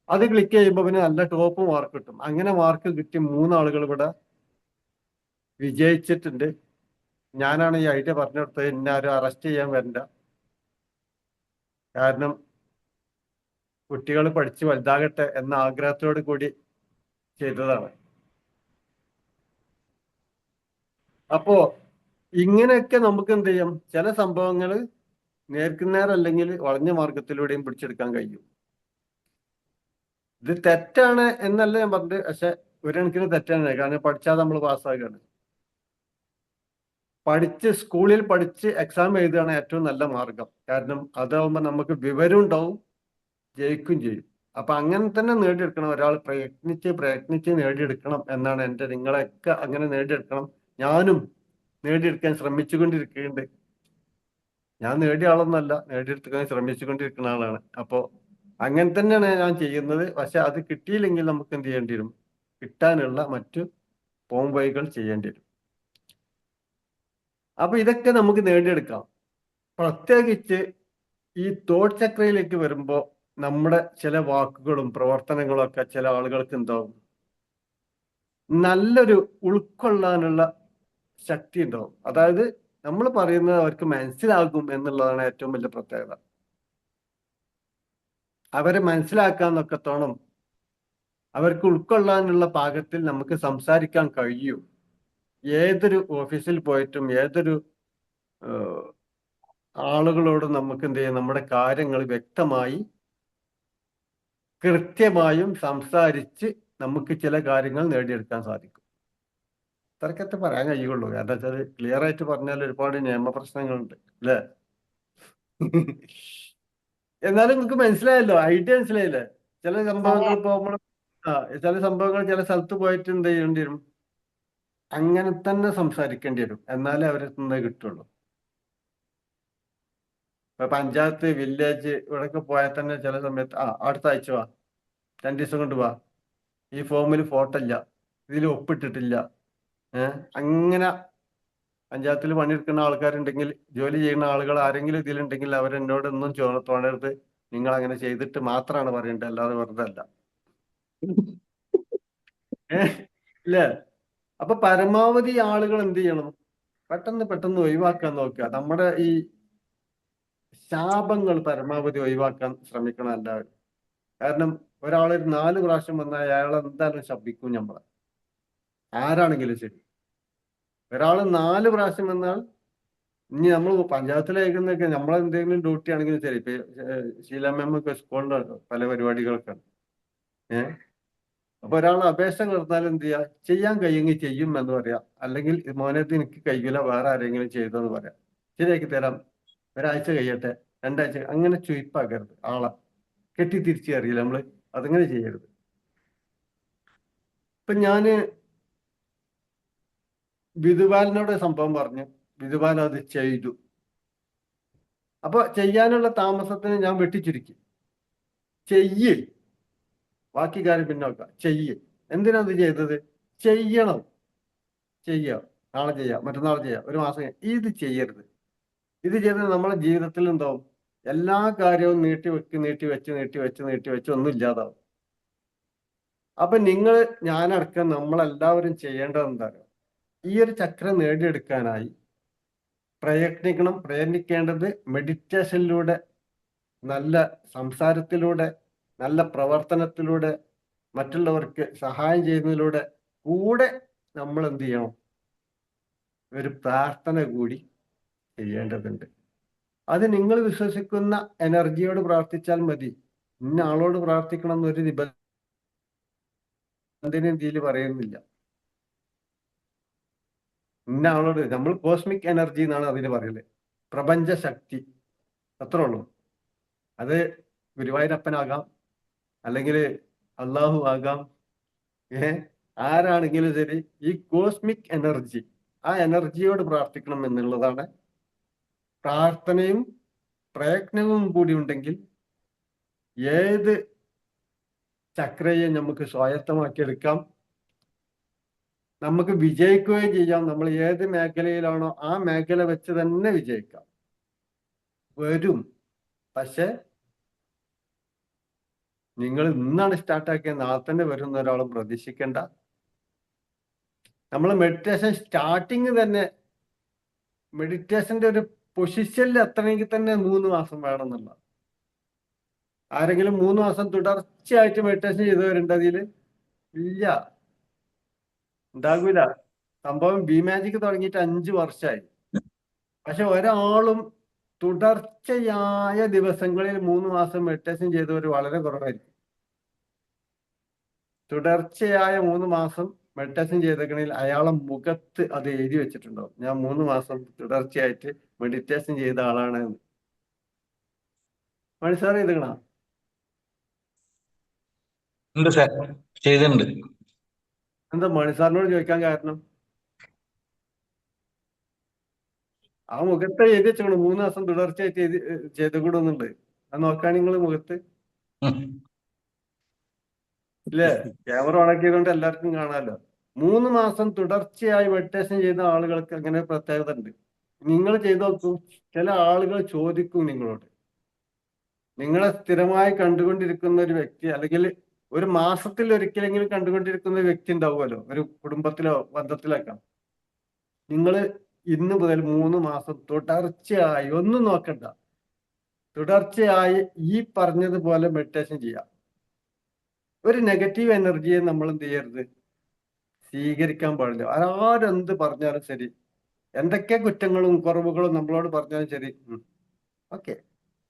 C: അത് ക്ലിക്ക് ചെയ്യുമ്പോൾ പിന്നെ നല്ല ടോപ്പ് മാർക്ക് കിട്ടും. അങ്ങനെ മാർക്ക് കിട്ടി 3 ആളുകൾ ഇവിടെ വിജയിച്ചിട്ടുണ്ട്. ഞാനാണ് ഈ ഐഡിയ പറഞ്ഞു കൊടുത്തത്. എന്നെ ആരും അറസ്റ്റ് ചെയ്യാൻ വരണ്ട. കാരണം കുട്ടികൾ പഠിച്ച് വലുതാകട്ടെ എന്ന ആഗ്രഹത്തോടു കൂടി ചെയ്തതാണ്. അപ്പോ ഇങ്ങനെയൊക്കെ നമുക്ക് എന്ത് ചെയ്യാം? ചില സംഭവങ്ങൾ നേർക്കുനേരല്ലെങ്കിൽ വളഞ്ഞ മാർഗത്തിലൂടെയും പിടിച്ചെടുക്കാൻ കഴിയും. ഇത് തെറ്റാണ് എന്നല്ല ഞാൻ പറഞ്ഞത്, പക്ഷെ ഒരു കണക്കിന് തെറ്റാണ്. കാരണം പഠിച്ചാൽ നമ്മൾ പാസ്സാകുകയാണ്. സ്കൂളിൽ പഠിച്ച് എക്സാം എഴുതുകയാണ് ഏറ്റവും നല്ല മാർഗം. കാരണം അതാവുമ്പോൾ നമുക്ക് വിവരം ഉണ്ടാവും, ജയിക്കും ചെയ്യും. അപ്പൊ അങ്ങനെ തന്നെ നേടിയെടുക്കണം. ഒരാൾ പ്രയത്നിച്ച് നേടിയെടുക്കണം എന്നാണ് നിങ്ങളെയൊക്കെ അങ്ങനെ നേടിയെടുക്കണം. ഞാനും നേടിയെടുക്കാൻ ശ്രമിച്ചുകൊണ്ടിരിക്കുന്നുണ്ട്. ഞാൻ നേടിയ ആളൊന്നല്ല, നേടിയെടുക്കാൻ ശ്രമിച്ചുകൊണ്ടിരിക്കുന്ന ആളാണ്. അപ്പോ അങ്ങനെ തന്നെയാണ് ഞാൻ ചെയ്യുന്നത്. പക്ഷെ അത് കിട്ടിയില്ലെങ്കിൽ നമുക്ക് എന്ത് ചെയ്യേണ്ടി വരും? കിട്ടാനുള്ള മറ്റു പോംവഴികൾ ചെയ്യേണ്ടി വരും. അപ്പൊ ഇതൊക്കെ നമുക്ക് നേടിയെടുക്കാം. പ്രത്യേകിച്ച് ഈ തോട്ട് ചക്രയിലേക്ക് വരുമ്പോൾ നമ്മുടെ ചില വാക്കുകളും പ്രവർത്തനങ്ങളും ഒക്കെ ചില ആളുകൾക്ക് എന്താവും? നല്ലൊരു ഉൾക്കൊള്ളാനുള്ള ശക്തി ഉണ്ടാവും. അതായത് നമ്മൾ പറയുന്നത് അവർക്ക് മനസ്സിലാകും എന്നുള്ളതാണ് ഏറ്റവും വലിയ പ്രത്യേകത. അവരെ മനസ്സിലാക്കാന്നൊക്കത്തോണം അവർക്ക് ഉൾക്കൊള്ളാനുള്ള പാകത്തിൽ നമുക്ക് സംസാരിക്കാൻ കഴിയും. ഏതൊരു ഓഫീസിൽ പോയിട്ടും ഏതൊരു ആളുകളോടും നമുക്ക് എന്ത് ചെയ്യാം? നമ്മുടെ കാര്യങ്ങൾ വ്യക്തമായി കൃത്യമായും സംസാരിച്ച് നമുക്ക് ചില കാര്യങ്ങൾ നേടിയെടുക്കാൻ സാധിക്കും. ഇത്രക്കത്തെ പറയാൻ കഴിയുള്ളൂ. കാരണം വെച്ചാൽ ക്ലിയർ ആയിട്ട് പറഞ്ഞാൽ ഒരുപാട് നിയമപ്രശ്നങ്ങളുണ്ട്, അല്ലേ? എന്നാലും നിങ്ങൾക്ക് മനസ്സിലായല്ലോ, ഐഡിയ മനസ്സിലായില്ലേ? ചില സംഭവങ്ങൾ ഇപ്പൊ നമ്മള് ചില സംഭവങ്ങൾ ചില സ്ഥലത്ത് പോയിട്ട് എന്ത് ചെയ്യേണ്ടി വരും? അങ്ങനെ തന്നെ സംസാരിക്കേണ്ടി വരും. എന്നാലേ അവരെത്തുന്നത് കിട്ടുള്ളൂ. ഇപ്പൊ പഞ്ചായത്ത്, വില്ലേജ് ഇവിടെയൊക്കെ പോയാൽ തന്നെ ചില സമയത്ത് അടുത്ത ആഴ്ച വാ, 2 ദിവസം കൊണ്ട് വാ, ഈ ഫോമിൽ ഫോട്ടോ ഇല്ല, ഇതിൽ ഒപ്പിട്ടിട്ടില്ല. അങ്ങനെ പഞ്ചായത്തിൽ പണിയെടുക്കുന്ന ആൾക്കാരുണ്ടെങ്കിൽ, ജോലി ചെയ്യുന്ന ആളുകൾ ആരെങ്കിലും ഇതിലുണ്ടെങ്കിൽ അവരെന്നോട് ഒന്നും തോന്നരുത്. നിങ്ങൾ അങ്ങനെ ചെയ്തിട്ട് മാത്രമാണ് പറയേണ്ടത്, അല്ലാതെ വെറുതെ അല്ല. ഇല്ലേ? അപ്പൊ പരമാവധി ആളുകൾ എന്ത് ചെയ്യണം? പെട്ടെന്ന് ഒഴിവാക്കാൻ നോക്കുക. നമ്മുടെ ഈ ശാപങ്ങൾ പരമാവധി ഒഴിവാക്കാൻ ശ്രമിക്കണം എല്ലാവരും. കാരണം ഒരാൾ 4 പ്രാവശ്യം വന്നാൽ അയാൾ എന്തായാലും ശപിക്കും നമ്മളെ, ആരാണെങ്കിലും ശരി. ഒരാൾ 4 പ്രാവശ്യം വന്നാൽ, ഇനി നമ്മൾ പഞ്ചായത്തിലേക്കുന്നൊക്കെ നമ്മളെന്തെങ്കിലും ഡ്യൂട്ടി ആണെങ്കിലും ശരി, ഇപ്പൊ ശീലാമ്മൊക്കെ സ്കൂളിന്റെ പല പരിപാടികൾക്കാണ്. ഏഹ് അപ്പൊ ഒരാൾ അപേക്ഷ കൊടുത്താൽ എന്ത് ചെയ്യാ, ചെയ്യാൻ കഴിയുമെങ്കിൽ ചെയ്യും എന്ന് പറയാം, അല്ലെങ്കിൽ മോനത്ത് എനിക്ക് കഴിയില്ല വേറെ ആരെങ്കിലും ചെയ്തെന്ന് പറയാം, ശരിയാക്കി തരാം, ഒരാഴ്ച കഴിയട്ടെ, രണ്ടാഴ്ച, അങ്ങനെ ചുയിപ്പാക്കരുത് ആളെ, കെട്ടി തിരിച്ചു അറിയില്ല നമ്മള്, അതങ്ങനെ ചെയ്യരുത്. ഇപ്പൊ ഞാന് വിധുപാലനോട് സംഭവം പറഞ്ഞു, വിധുപാലൻ അത് ചെയ്തു. അപ്പൊ ചെയ്യാനുള്ള താമസത്തിന് ഞാൻ വെട്ടിച്ചുരുക്കി, ചെയ്യ്, ബാക്കി കാര്യം പിന്നോക്ക, ചെയ്യ്. എന്തിനാ ഇത് ചെയ്തത്? ചെയ്യണം, ചെയ്യാം, നാളെ ചെയ്യാം, മറ്റന്നാൾ ചെയ്യാം, ഒരു മാസം ഇത് ചെയ്യരുത്. ഇത് ചെയ്തത് നമ്മളെ ജീവിതത്തിൽ എന്താവും, എല്ലാ കാര്യവും നീട്ടി വെച്ച് ഒന്നും ഇല്ലാതാവും. അപ്പൊ നിങ്ങൾ, ഞാനടക്കം നമ്മളെല്ലാവരും ചെയ്യേണ്ടത് എന്താ, ഈ ഒരു ചക്രം നേടിയെടുക്കാനായി പ്രയത്നിക്കേണ്ടത് മെഡിറ്റേഷനിലൂടെ, നല്ല സംസാരത്തിലൂടെ, നല്ല പ്രവർത്തനത്തിലൂടെ, മറ്റുള്ളവർക്ക് സഹായം ചെയ്യുന്നതിലൂടെ, കൂടെ നമ്മൾ എന്ത് ചെയ്യണം, ഒരു പ്രാർത്ഥന കൂടി ചെയ്യേണ്ടതുണ്ട്. അത് നിങ്ങൾ വിശ്വസിക്കുന്ന എനർജിയോട് പ്രാർത്ഥിച്ചാൽ മതി. ഇന്ന ആളോട് പ്രാർത്ഥിക്കണം എന്നൊരു നിബന്ധന ഇതിൽ പറയുന്നില്ല. ഇന്ന ആളോട്, നമ്മൾ കോസ്മിക് എനർജി എന്നാണ് അതിന് പറയല്, പ്രപഞ്ച ശക്തി, അത്രേ ഉള്ളൂ. അത് ഗുരുവായൂരപ്പനാകാം, അല്ലെങ്കിൽ അള്ളാഹു ആകാം, ആരാണെങ്കിലും ശരി, ഈ കോസ്മിക് എനർജി, ആ എനർജിയോട് പ്രാർത്ഥിക്കണം എന്നുള്ളതാണ്. പ്രാർത്ഥനയും പ്രയത്നവും കൂടി ഉണ്ടെങ്കിൽ ഏത് ചക്രയെ നമുക്ക് സ്വായത്തമാക്കിയെടുക്കാം, നമുക്ക് വിജയിക്കുകയും ചെയ്യാം. നമ്മൾ ഏത് മേഖലയിലാണോ ആ മേഖല വെച്ച് തന്നെ വിജയിക്കാം. വരും. പക്ഷെ നിങ്ങൾ ഇന്നാണ് സ്റ്റാർട്ടാക്കിയ നാളെ തന്നെ വരുന്ന ഒരാളും പ്രതീക്ഷിക്കേണ്ട. നമ്മൾ മെഡിറ്റേഷൻ സ്റ്റാർട്ടിങ് തന്നെ, മെഡിറ്റേഷന്റെ ഒരു പൊസിഷനിൽ എത്തണമെങ്കിൽ തന്നെ 3 മാസം വേണമെന്നുള്ള. ആരെങ്കിലും 3 മാസം തുടർച്ചയായിട്ട് മെഡിറ്റേഷൻ ചെയ്തവരുണ്ട് അതിൽ? ഇല്ല, ഉണ്ടാകൂല. സംഭവം ബി മാജിക് തുടങ്ങിയിട്ട് 5 വർഷമായി. പക്ഷെ ഒരാളും തുടർച്ചയായ ദിവസങ്ങളിൽ 3 മാസം മെഡിറ്റേഷൻ ചെയ്തവർ വളരെ കുറവായിരിക്കും. തുടർച്ചയായ 3 മാസം മെഡിറ്റേഷൻ ചെയ്തേക്കണെങ്കിൽ അയാളെ മുഖത്ത് അത് എഴുതി വെച്ചിട്ടുണ്ടാവും, ഞാൻ 3 മാസം തുടർച്ചയായിട്ട് മെഡിറ്റേഷൻ ചെയ്ത ആളാണ് എന്ന്. മനസ്സാർ ചെയ്തേക്കണ?
A: ഉണ്ട് സാർ, ചെയ്തിട്ടുണ്ട്.
C: എന്താ മണിസാറിനോട് ചോദിക്കാൻ കാരണം? ആ മുഖത്ത് എഴുതി വെച്ചോളൂ 3 മാസം തുടർച്ചയായിട്ട് ചെയ്തുകൂടുന്നുണ്ട്. അത് നോക്കാൻ നിങ്ങൾ മുഖത്ത് ഇല്ലേ? ക്യാമറ ഓണാക്കിയതുകൊണ്ട് എല്ലാവർക്കും കാണാമല്ലോ. 3 മാസം തുടർച്ചയായി മെഡിറ്റേഷൻ ചെയ്യുന്ന ആളുകൾക്ക് അങ്ങനെ പ്രത്യേകത ഉണ്ട്. നിങ്ങൾ ചെയ്തു നോക്കൂ, ചില ആളുകൾ ചോദിക്കും നിങ്ങളോട്. നിങ്ങളെ സ്ഥിരമായി കണ്ടുകൊണ്ടിരിക്കുന്ന ഒരു വ്യക്തി, അല്ലെങ്കിൽ ഒരു മാസത്തിൽ ഒരിക്കലെങ്കിലും കണ്ടുകൊണ്ടിരിക്കുന്ന ഒരു വ്യക്തി ഉണ്ടാവുമല്ലോ, ഒരു കുടുംബത്തിലോ ബന്ധത്തിലൊക്കെ. നിങ്ങൾ ഇന്ന് മുതൽ 3 മാസം തുടർച്ചയായി, ഒന്നും നോക്കണ്ട, തുടർച്ചയായി ഈ പറഞ്ഞതുപോലെ മെഡിറ്റേഷൻ ചെയ്യാം. ഒരു നെഗറ്റീവ് എനർജിയെ നമ്മൾ എന്ത് ചെയ്യരുത്, സ്വീകരിക്കാൻ പാടില്ല. ആരെന്ത് പറഞ്ഞാലും ശരി, എന്തൊക്കെ കുറ്റങ്ങളും കുറവുകളും നമ്മളോട് പറഞ്ഞാലും ശരി, ഓക്കെ,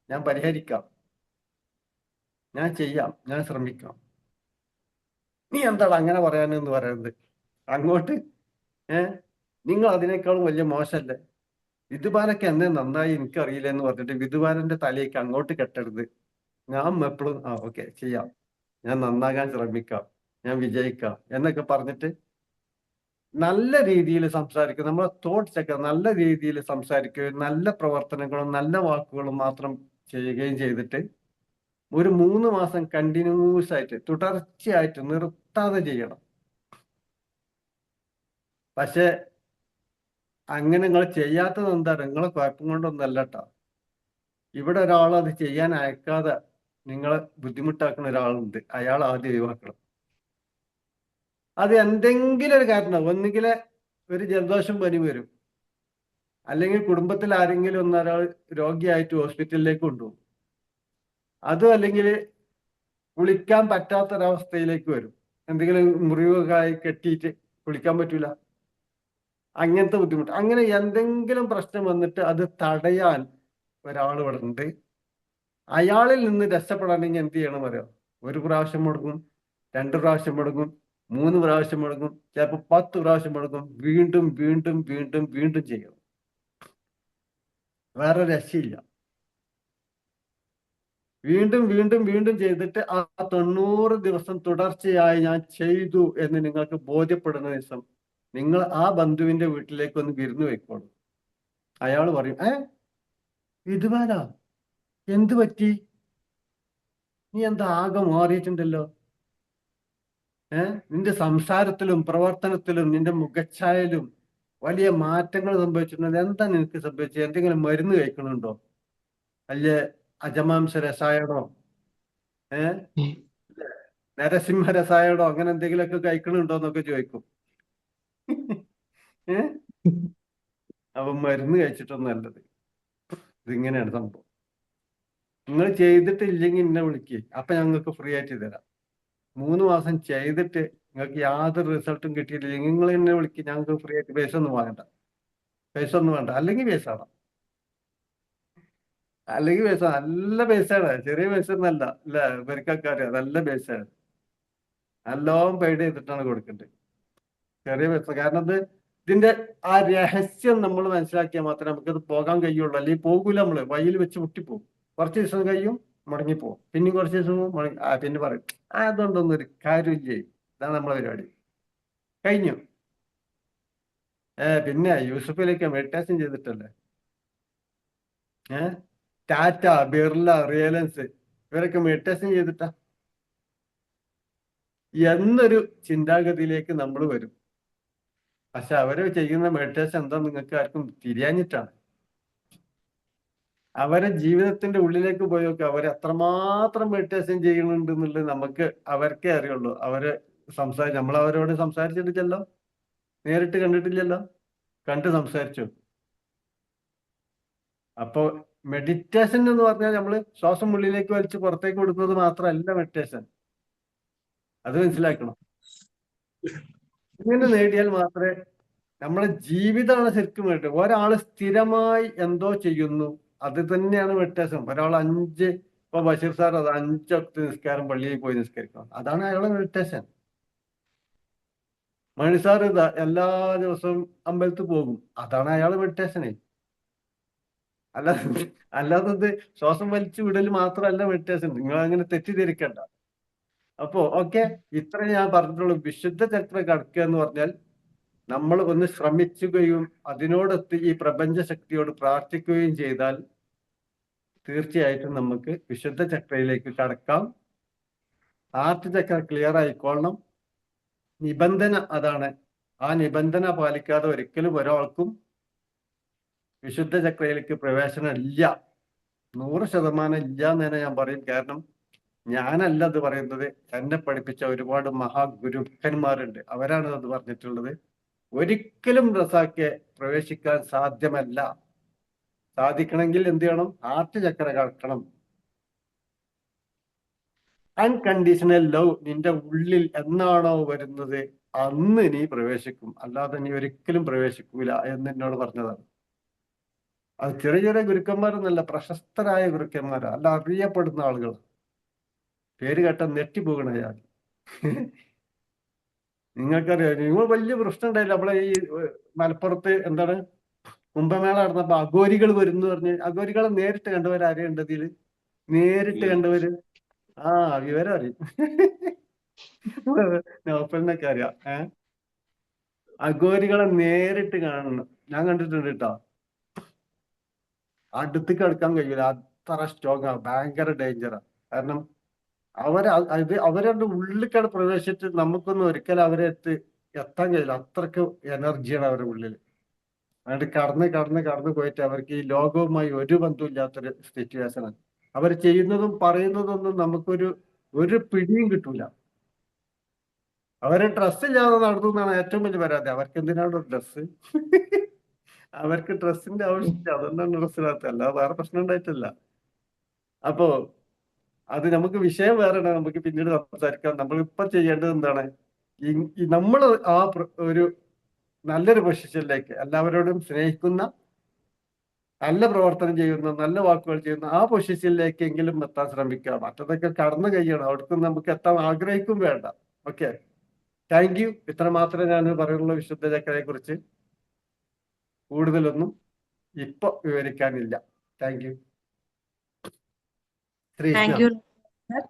C: ഞാൻ പരിഹരിക്കാം, ഞാൻ ചെയ്യാം, ഞാൻ ശ്രമിക്കാം, നീ എന്താണ് അങ്ങനെ പറയാനെന്ന് പറയരുത്. അങ്ങോട്ട് നിങ്ങൾ അതിനേക്കാളും വലിയ മോശമല്ലേ, വിധുബാലൊക്കെ എന്നെ നന്നായി എനിക്കറിയില്ല എന്ന് പറഞ്ഞിട്ട് വിധുബാലന്റെ തലയ്ക്ക് അങ്ങോട്ട് കെട്ടരുത്. ഞാൻ എപ്പോഴും ഓക്കെ ചെയ്യാം, ഞാൻ നന്നാകാൻ ശ്രമിക്കാം, ഞാൻ വിജയിക്കാം എന്നൊക്കെ പറഞ്ഞിട്ട് നല്ല രീതിയിൽ സംസാരിക്കുക. നമ്മളെ തോട്ട്സ് ഒക്കെ നല്ല രീതിയിൽ സംസാരിക്കുകയും നല്ല പ്രവർത്തനങ്ങളും നല്ല വാക്കുകളും മാത്രം ചെയ്യുകയും ചെയ്തിട്ട് ഒരു 3 മാസം കണ്ടിന്യൂസ് ആയിട്ട് തുടർച്ചയായിട്ട് നിർത്താതെ ചെയ്യണം. പക്ഷെ അങ്ങനെ നിങ്ങൾ ചെയ്യാത്തത് എന്താണ്, നിങ്ങളെ കുഴപ്പം കൊണ്ടൊന്നല്ല കേട്ടോ. ഇവിടെ ഒരാൾ അത് ചെയ്യാൻ അയക്കാതെ നിങ്ങളെ ബുദ്ധിമുട്ടാക്കുന്ന ഒരാളുണ്ട്, അയാൾ ആദ്യം ഒഴിവാക്കണം. അത് എന്തെങ്കിലും ഒരു കാരണം, ഒന്നുകിൽ ഒരു ജലദോഷം പനി വരും, അല്ലെങ്കിൽ കുടുംബത്തിൽ ആരെങ്കിലും ഒന്നൊരാൾ രോഗിയായിട്ട് ഹോസ്പിറ്റലിലേക്ക് കൊണ്ടുപോകും, അതും അല്ലെങ്കിൽ കുളിക്കാൻ പറ്റാത്തൊരവസ്ഥയിലേക്ക് വരും, എന്തെങ്കിലും മുറിവൊക്കെ കെട്ടിയിട്ട് കുളിക്കാൻ പറ്റൂല, അങ്ങനത്തെ ബുദ്ധിമുട്ട്. അങ്ങനെ എന്തെങ്കിലും പ്രശ്നം വന്നിട്ട് അത് തടയാൻ ഒരാൾ ഇവിടെ ഉണ്ട്. അയാളിൽ നിന്ന് രക്ഷപ്പെടണമെങ്കിൽ എന്ത് ചെയ്യണം അറിയാം? ഒരു പ്രാവശ്യം മുടങ്ങും, 2 പ്രാവശ്യം മുടങ്ങും, 3 പ്രാവശ്യം മുടങ്ങും, ചിലപ്പോൾ 10 പ്രാവശ്യം മുടങ്ങും. വീണ്ടും വീണ്ടും വീണ്ടും വീണ്ടും ചെയ്യണം. വേറെ രക്ഷയില്ല. വീണ്ടും വീണ്ടും വീണ്ടും ചെയ്തിട്ട് ആ 90 ദിവസം തുടർച്ചയായി ഞാൻ ചെയ്തു എന്ന് നിങ്ങൾക്ക് ബോധ്യപ്പെടുന്ന ദിവസം നിങ്ങൾ ആ ബന്ധുവിന്റെ വീട്ടിലേക്ക് ഒന്ന് വിരുന്ന് വെക്കോളൂ. അയാൾ പറയും, ഇതുവരാ എന്ത് പറ്റി, നീ എന്താ ആകെ മാറിയിട്ടുണ്ടല്ലോ, നിന്റെ സംസാരത്തിലും പ്രവർത്തനത്തിലും നിന്റെ മുഖച്ഛായയിലും വലിയ മാറ്റങ്ങൾ സംഭവിച്ചിട്ടുണ്ട്. എന്താ നിനക്ക് സംഭവിച്ചത്? എന്തെങ്കിലും മരുന്ന് കഴിക്കണുണ്ടോ? അല്ലെ അജമാംസ രസായനോ, നരസിംഹ രസായനോ അങ്ങനെ എന്തെങ്കിലുമൊക്കെ കഴിക്കണുണ്ടോ എന്നൊക്കെ ചോദിക്കും. അപ്പൊ മരുന്ന് കഴിച്ചിട്ടൊന്നും നല്ലത്. ഇതിങ്ങനെയാണ് സംഭവം. നിങ്ങൾ ചെയ്തിട്ടില്ലെങ്കിൽ എന്നെ വിളിക്കുക, അപ്പൊ ഞങ്ങൾക്ക് ഫ്രീ ആയിട്ട് തരാം. 3 മാസം ചെയ്തിട്ട് നിങ്ങൾക്ക് യാതൊരു റിസൾട്ടും കിട്ടിയിട്ടില്ലെങ്കിൽ നിങ്ങൾ എന്നെ വിളിക്കുക, ഞങ്ങൾക്ക് ഫ്രീ ആയിട്ട്. പൈസ ഒന്നും വേണ്ട, അല്ലെങ്കിൽ പൈസ ആടാം. അല്ലെങ്കിൽ പൈസ നല്ല പൈസയാണ്, ചെറിയ പൈസ ഒന്നല്ല. അല്ല, ഇവർക്കൊക്കെ അറിയാം, നല്ല പൈസയാണ്. നല്ലോണം പെയ്ഡ് ചെയ്തിട്ടാണ് കൊടുക്കേണ്ടത്. ചെറിയ പൈസ. കാരണം ഇതിന്റെ ആ രഹസ്യം നമ്മൾ മനസ്സിലാക്കിയാൽ മാത്രമേ നമുക്കത് പോകാൻ കഴിയുള്ളൂ. അല്ലെങ്കിൽ പോകൂല. നമ്മള് വഴിയിൽ വെച്ച് മുട്ടിപ്പോകും. കുറച്ച് ദിവസം കഴിയും, മുടങ്ങിപ്പോകും. പിന്നെയും കുറച്ച് ദിവസം മുടങ്ങി പിന്നെ പറയും, അതുകൊണ്ടൊന്നും ഒരു കാര്യമില്ലേ. ഇതാണ് നമ്മളെ പരിപാടി. കഴിഞ്ഞു. പിന്നെ യൂസഫിലേക്ക് മെഡിറ്റേഷൻ ചെയ്തിട്ടല്ലേ. ടാറ്റ, ബിർല, റിലയൻസ് ഇവരൊക്കെ മെഡിറ്റേഷൻ ചെയ്തിട്ടാ എന്നൊരു ചിന്താഗതിയിലേക്ക് നമ്മൾ വരും. പക്ഷെ അവര് ചെയ്യുന്ന മെഡിറ്റേഷൻ എന്താ നിങ്ങൾക്ക് ആർക്കും തിരിയാഞ്ഞിട്ടാണ്. അവരെ ജീവിതത്തിന്റെ ഉള്ളിലേക്ക് പോയി നോക്കി, അവര് അത്രമാത്രം മെഡിറ്റേഷൻ ചെയ്യുന്നുണ്ട് എന്നുള്ളത് നമുക്ക് അവർക്കേ അറിയുള്ളൂ. അവര് നമ്മൾ അവരോട് സംസാരിച്ചിട്ടില്ലല്ലോ, നേരിട്ട് കണ്ടിട്ടില്ലല്ലോ, കണ്ട് സംസാരിച്ചു. അപ്പോ മെഡിറ്റേഷൻ എന്ന് പറഞ്ഞാൽ നമ്മൾ ശ്വാസം ഉള്ളിലേക്ക് വലിച്ച് പുറത്തേക്ക് വിടുന്നത് മാത്രമല്ല മെഡിറ്റേഷൻ. അത് മനസ്സിലാക്കണം. ഇങ്ങനെ നേടിയാൽ മാത്രമേ നമ്മളെ ജീവിതമാണ് ശരിക്കും വേണ്ടത്. ഒരാള് സ്ഥിരമായി എന്തോ ചെയ്യുന്നു, അത് തന്നെയാണ് മെഡിറ്റേഷൻ. ഒരാൾ 5, ഇപ്പൊ ബഷീർ സാർ അത് 5 വക്ത് നിസ്കാരം പള്ളിയിൽ പോയി നിസ്കരിക്കണം, അതാണ് അയാളെ മെഡിറ്റേഷൻ. മണി സാർ ഇതാ എല്ലാ ദിവസവും അമ്പലത്തിൽ പോകും, അതാണ് അയാളെ മെഡിറ്റേഷനെ. അല്ലാത്തത് ശ്വാസം വലിച്ചു വിടൽ മാത്രമല്ല മെഡിറ്റേഷൻ. നിങ്ങൾ അങ്ങനെ തെറ്റിദ്ധരിക്കണ്ട. അപ്പോ ഇത്ര ഞാൻ പറഞ്ഞിട്ടുള്ളൂ. വിശുദ്ധ ചക്ര കടക്കുക എന്ന് പറഞ്ഞാൽ നമ്മൾ ഒന്ന് ശ്രമിക്കുകയും അതിനോടൊത്ത് ഈ പ്രപഞ്ച ശക്തിയോട് പ്രാർത്ഥിക്കുകയും ചെയ്താൽ തീർച്ചയായിട്ടും നമുക്ക് വിശുദ്ധ ചക്രയിലേക്ക് കടക്കാം. ആർട്ട് ചക്ര ക്ലിയർ ആയിക്കൊള്ളണം. നിബന്ധന അതാണ്. ആ നിബന്ധന പാലിക്കാതെ ഒരിക്കലും ഒരാൾക്കും വിശുദ്ധ ചക്രയിലേക്ക് പ്രവേശനം ഇല്ല. 100% ഇല്ല എന്ന് തന്നെ ഞാൻ പറയും. കാരണം ഞാനല്ല അത് പറയുന്നത്, എന്നെ പഠിപ്പിച്ച ഒരുപാട് മഹാഗുരുക്കന്മാരുണ്ട്, അവരാണ് അത് പറഞ്ഞിട്ടുള്ളത്. ഒരിക്കലും റസാക്ക് പ്രവേശിക്കാൻ സാധ്യമല്ല. സാധിക്കണമെങ്കിൽ എന്ത് ചെയ്യണം? ആർട്ട് ചക്ര കടക്കണം. അൺകണ്ടീഷണൽ ലവ് നിന്റെ ഉള്ളിൽ എന്നാണോ വരുന്നത് അന്ന് നീ പ്രവേശിക്കും, അല്ലാതെ നീ ഒരിക്കലും പ്രവേശിക്കൂല എന്ന് എന്നോട് പറഞ്ഞതാണ്. അത് ചെറിയ ചെറിയ ഗുരുക്കന്മാരൊന്നല്ല, പ്രശസ്തരായ ഗുരുക്കന്മാരാ, അല്ല അറിയപ്പെടുന്ന ആളുകൾ. പേര് കേട്ട നെറ്റിപ്പോകണ അയാൾ. നിങ്ങൾക്കറിയാം, നിങ്ങൾ വലിയ പ്രശ്നം ഉണ്ടായില്ല നമ്മളെ ഈ മലപ്പുറത്ത് എന്താണ് കുംഭമേള നടന്നപ്പോ അഘോരികൾ വരുന്നു പറഞ്ഞ്. അഘോരികളെ നേരിട്ട് കണ്ടവർ ആരെയുണ്ട് ഇതില്? നേരിട്ട് കണ്ടവര് വിവരം അറിയും. നൗഫലിനൊക്കെ അറിയാം. അഘോരികളെ നേരിട്ട് കാണണം. ഞാൻ കണ്ടിട്ടുണ്ട് കേട്ടോ. അടുത്തേക്ക് അടുക്കാൻ കഴിയൂല, അത്ര സ്ട്രോങ്ങാ, ഭയങ്കര ഡേഞ്ചറാ. കാരണം അവരുടെ ഉള്ളിലേക്കാണ് പ്രവേശിച്ചിട്ട് നമുക്കൊന്നും ഒരിക്കലും അവരെ എത്താൻ കഴിയില്ല. അത്രക്ക് എനർജിയാണ് അവരുടെ ഉള്ളിൽ. എന്നിട്ട് കടന്ന് പോയിട്ട് അവർക്ക് ഈ ലോകവുമായി ഒരു ബന്ധമില്ലാത്തൊരു സിറ്റുവേഷനാണ്. അവർ ചെയ്യുന്നതും പറയുന്നതൊന്നും ഒരു പിടിയും കിട്ടൂല. അവരെ ഡ്രസ്സ് ഇല്ലാതെ നടത്തുന്നതാണ് ഏറ്റവും വലിയ പരാതി. അവർക്ക് എന്തിനാണ് ഡ്രസ്സ്? അവർക്ക് ഡ്രസ്സിന്റെ ആവശ്യമില്ല, അതുകൊണ്ടാണ് ഡ്രസ്സിനകത്ത്, അല്ലാതെ വേറെ പ്രശ്നം ഉണ്ടായിട്ടില്ല. അപ്പോ അത് നമുക്ക് വിഷയം വേറെയാണ്, നമുക്ക് പിന്നീട് സംസാരിക്കാം. നമ്മളിപ്പോ ചെയ്യേണ്ടത് എന്താണ്? നമ്മൾ ആ ഒരു നല്ലൊരു പൊസിഷനിലേക്ക്, എല്ലാവരോടും സ്നേഹിക്കുന്ന നല്ല പ്രവർത്തനം ചെയ്യുന്ന, നല്ല വാക്കുകൾ ചെയ്യുന്ന ആ പൊസിഷനിലേക്കെങ്കിലും എത്താൻ ശ്രമിക്കുക. മറ്റതൊക്കെ കടന്നു കഴിയണം. അവിടേക്കും നമുക്ക് എത്താൻ ആഗ്രഹിക്കും വേണ്ട. Okay, thank you. ഇത്ര മാത്രമേ ഞാൻ പറയുള്ളൂ വിശുദ്ധ ചക്രയെ കുറിച്ച്. കൂടുതലൊന്നും ഇപ്പൊ വിവരിക്കാനില്ല. Thank you.
B: Thank you sir.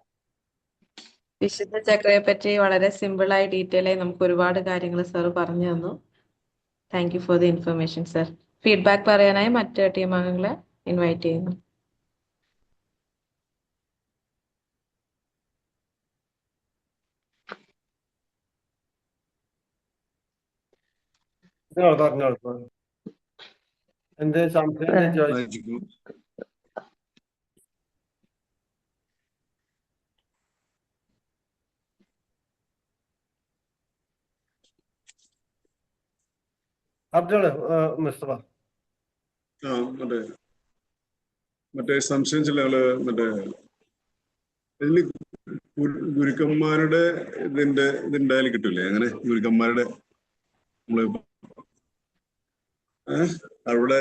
B: വിശുദ്ധ ചക്രയെ പറ്റി വളരെ സിമ്പിളായി ഡീറ്റെയിൽ ആയി നമുക്ക് ഒരുപാട് കാര്യങ്ങൾ സർ പറഞ്ഞു തന്നു. Thank you for the information sir. Feedback പറയാനായി മറ്റ് ടീം അംഗങ്ങളെ ഇൻവൈറ്റ് ചെയ്യുന്നു.
C: പറഞ്ഞോളൂ. എന്റെ സംശയം ചോദിച്ചു. അബ്ദുള്ള മുസ്തഫ.
E: മറ്റേ സംശയം ചില ആള് ഇതില് ഗുരുക്കന്മാരുടെ ഇതുണ്ടായാലും കിട്ടൂലേ? അങ്ങനെ ഗുരുക്കന്മാരുടെ നമ്മള് അവിടെ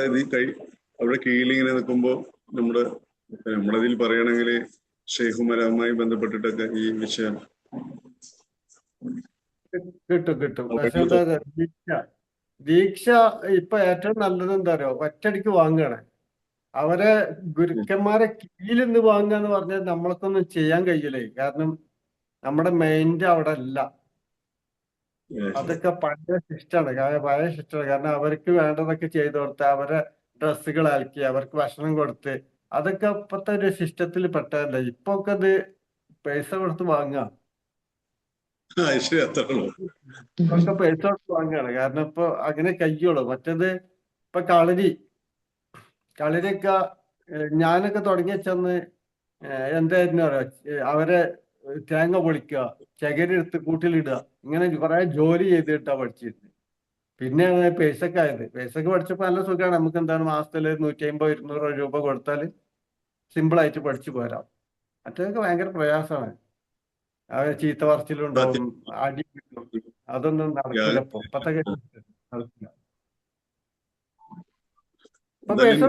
E: അവിടെ കീഴിലിങ്ങനെ നിൽക്കുമ്പോ നമ്മളതിൽ പറയുകയാണെങ്കിൽ ഷെയ്ഖുമാരുമായി ബന്ധപ്പെട്ടിട്ടൊക്കെ ഈ വിഷയം
C: കിട്ടും. പക്ഷെ എന്താ ദീക്ഷ ഇപ്പൊ ഏറ്റവും നല്ലത് എന്താ അറിയോ? ഒറ്റടിക്ക് വാങ്ങുകയാണ്. അവരെ ഗുരുക്കന്മാരെ കീഴിൽ നിന്ന് വാങ്ങുക എന്ന് പറഞ്ഞാൽ നമ്മൾക്കൊന്നും ചെയ്യാൻ കഴിയില്ലേ. കാരണം നമ്മുടെ മൈൻഡ് അവിടെ അല്ല. അതൊക്കെ പഴയ സിസ്റ്റമാണ്. കാരണം അവർക്ക് വേണ്ടതൊക്കെ ചെയ്തു കൊടുത്ത്, അവരെ ഡ്രസ്സുകൾ അലക്കി, അവർക്ക് ഭക്ഷണം കൊടുത്ത്, അതൊക്കെ ഇപ്പത്തെ ഒരു സിസ്റ്റത്തിൽ പെട്ടതല്ല. ഇപ്പൊ ഒക്കെ അത് പൈസ കൊടുത്ത് വാങ്ങുക. ഇപ്പൊക്കെ പൈസ കൊടുത്ത് വാങ്ങുകയാണ്. കാരണം ഇപ്പൊ അങ്ങനെ കഴിയുള്ളൂ. മറ്റേത് ഇപ്പൊ കളരിയൊക്കെ ഞാനൊക്കെ തുടങ്ങി വെച്ചന്ന് എന്തായിരുന്നു അറിയോ? അവരെ തേങ്ങ പൊളിക്കുക, ചകിരി എടുത്ത് കൂട്ടിലിടുക, ഇങ്ങനെ കുറെ ജോലി ചെയ്തിട്ടാ പഠിച്ചിരുന്നത്. പിന്നെയാണ് പൈസക്ക് ആയത്. പൈസക്ക് പഠിച്ചപ്പോ നല്ല സുഖമാണ്. നമുക്ക് എന്താണ് മാസത്തിൽ 150-200 രൂപ കൊടുത്താൽ സിമ്പിളായിട്ട് പഠിച്ചു പോരാം. മറ്റേതൊക്കെ ഭയങ്കര പ്രയാസമാണ്. ചീത്ത പറച്ചിലുണ്ടാവും, അടി കിട്ടും. അതൊന്നും നടക്കില്ല. ഇപ്പത്തെ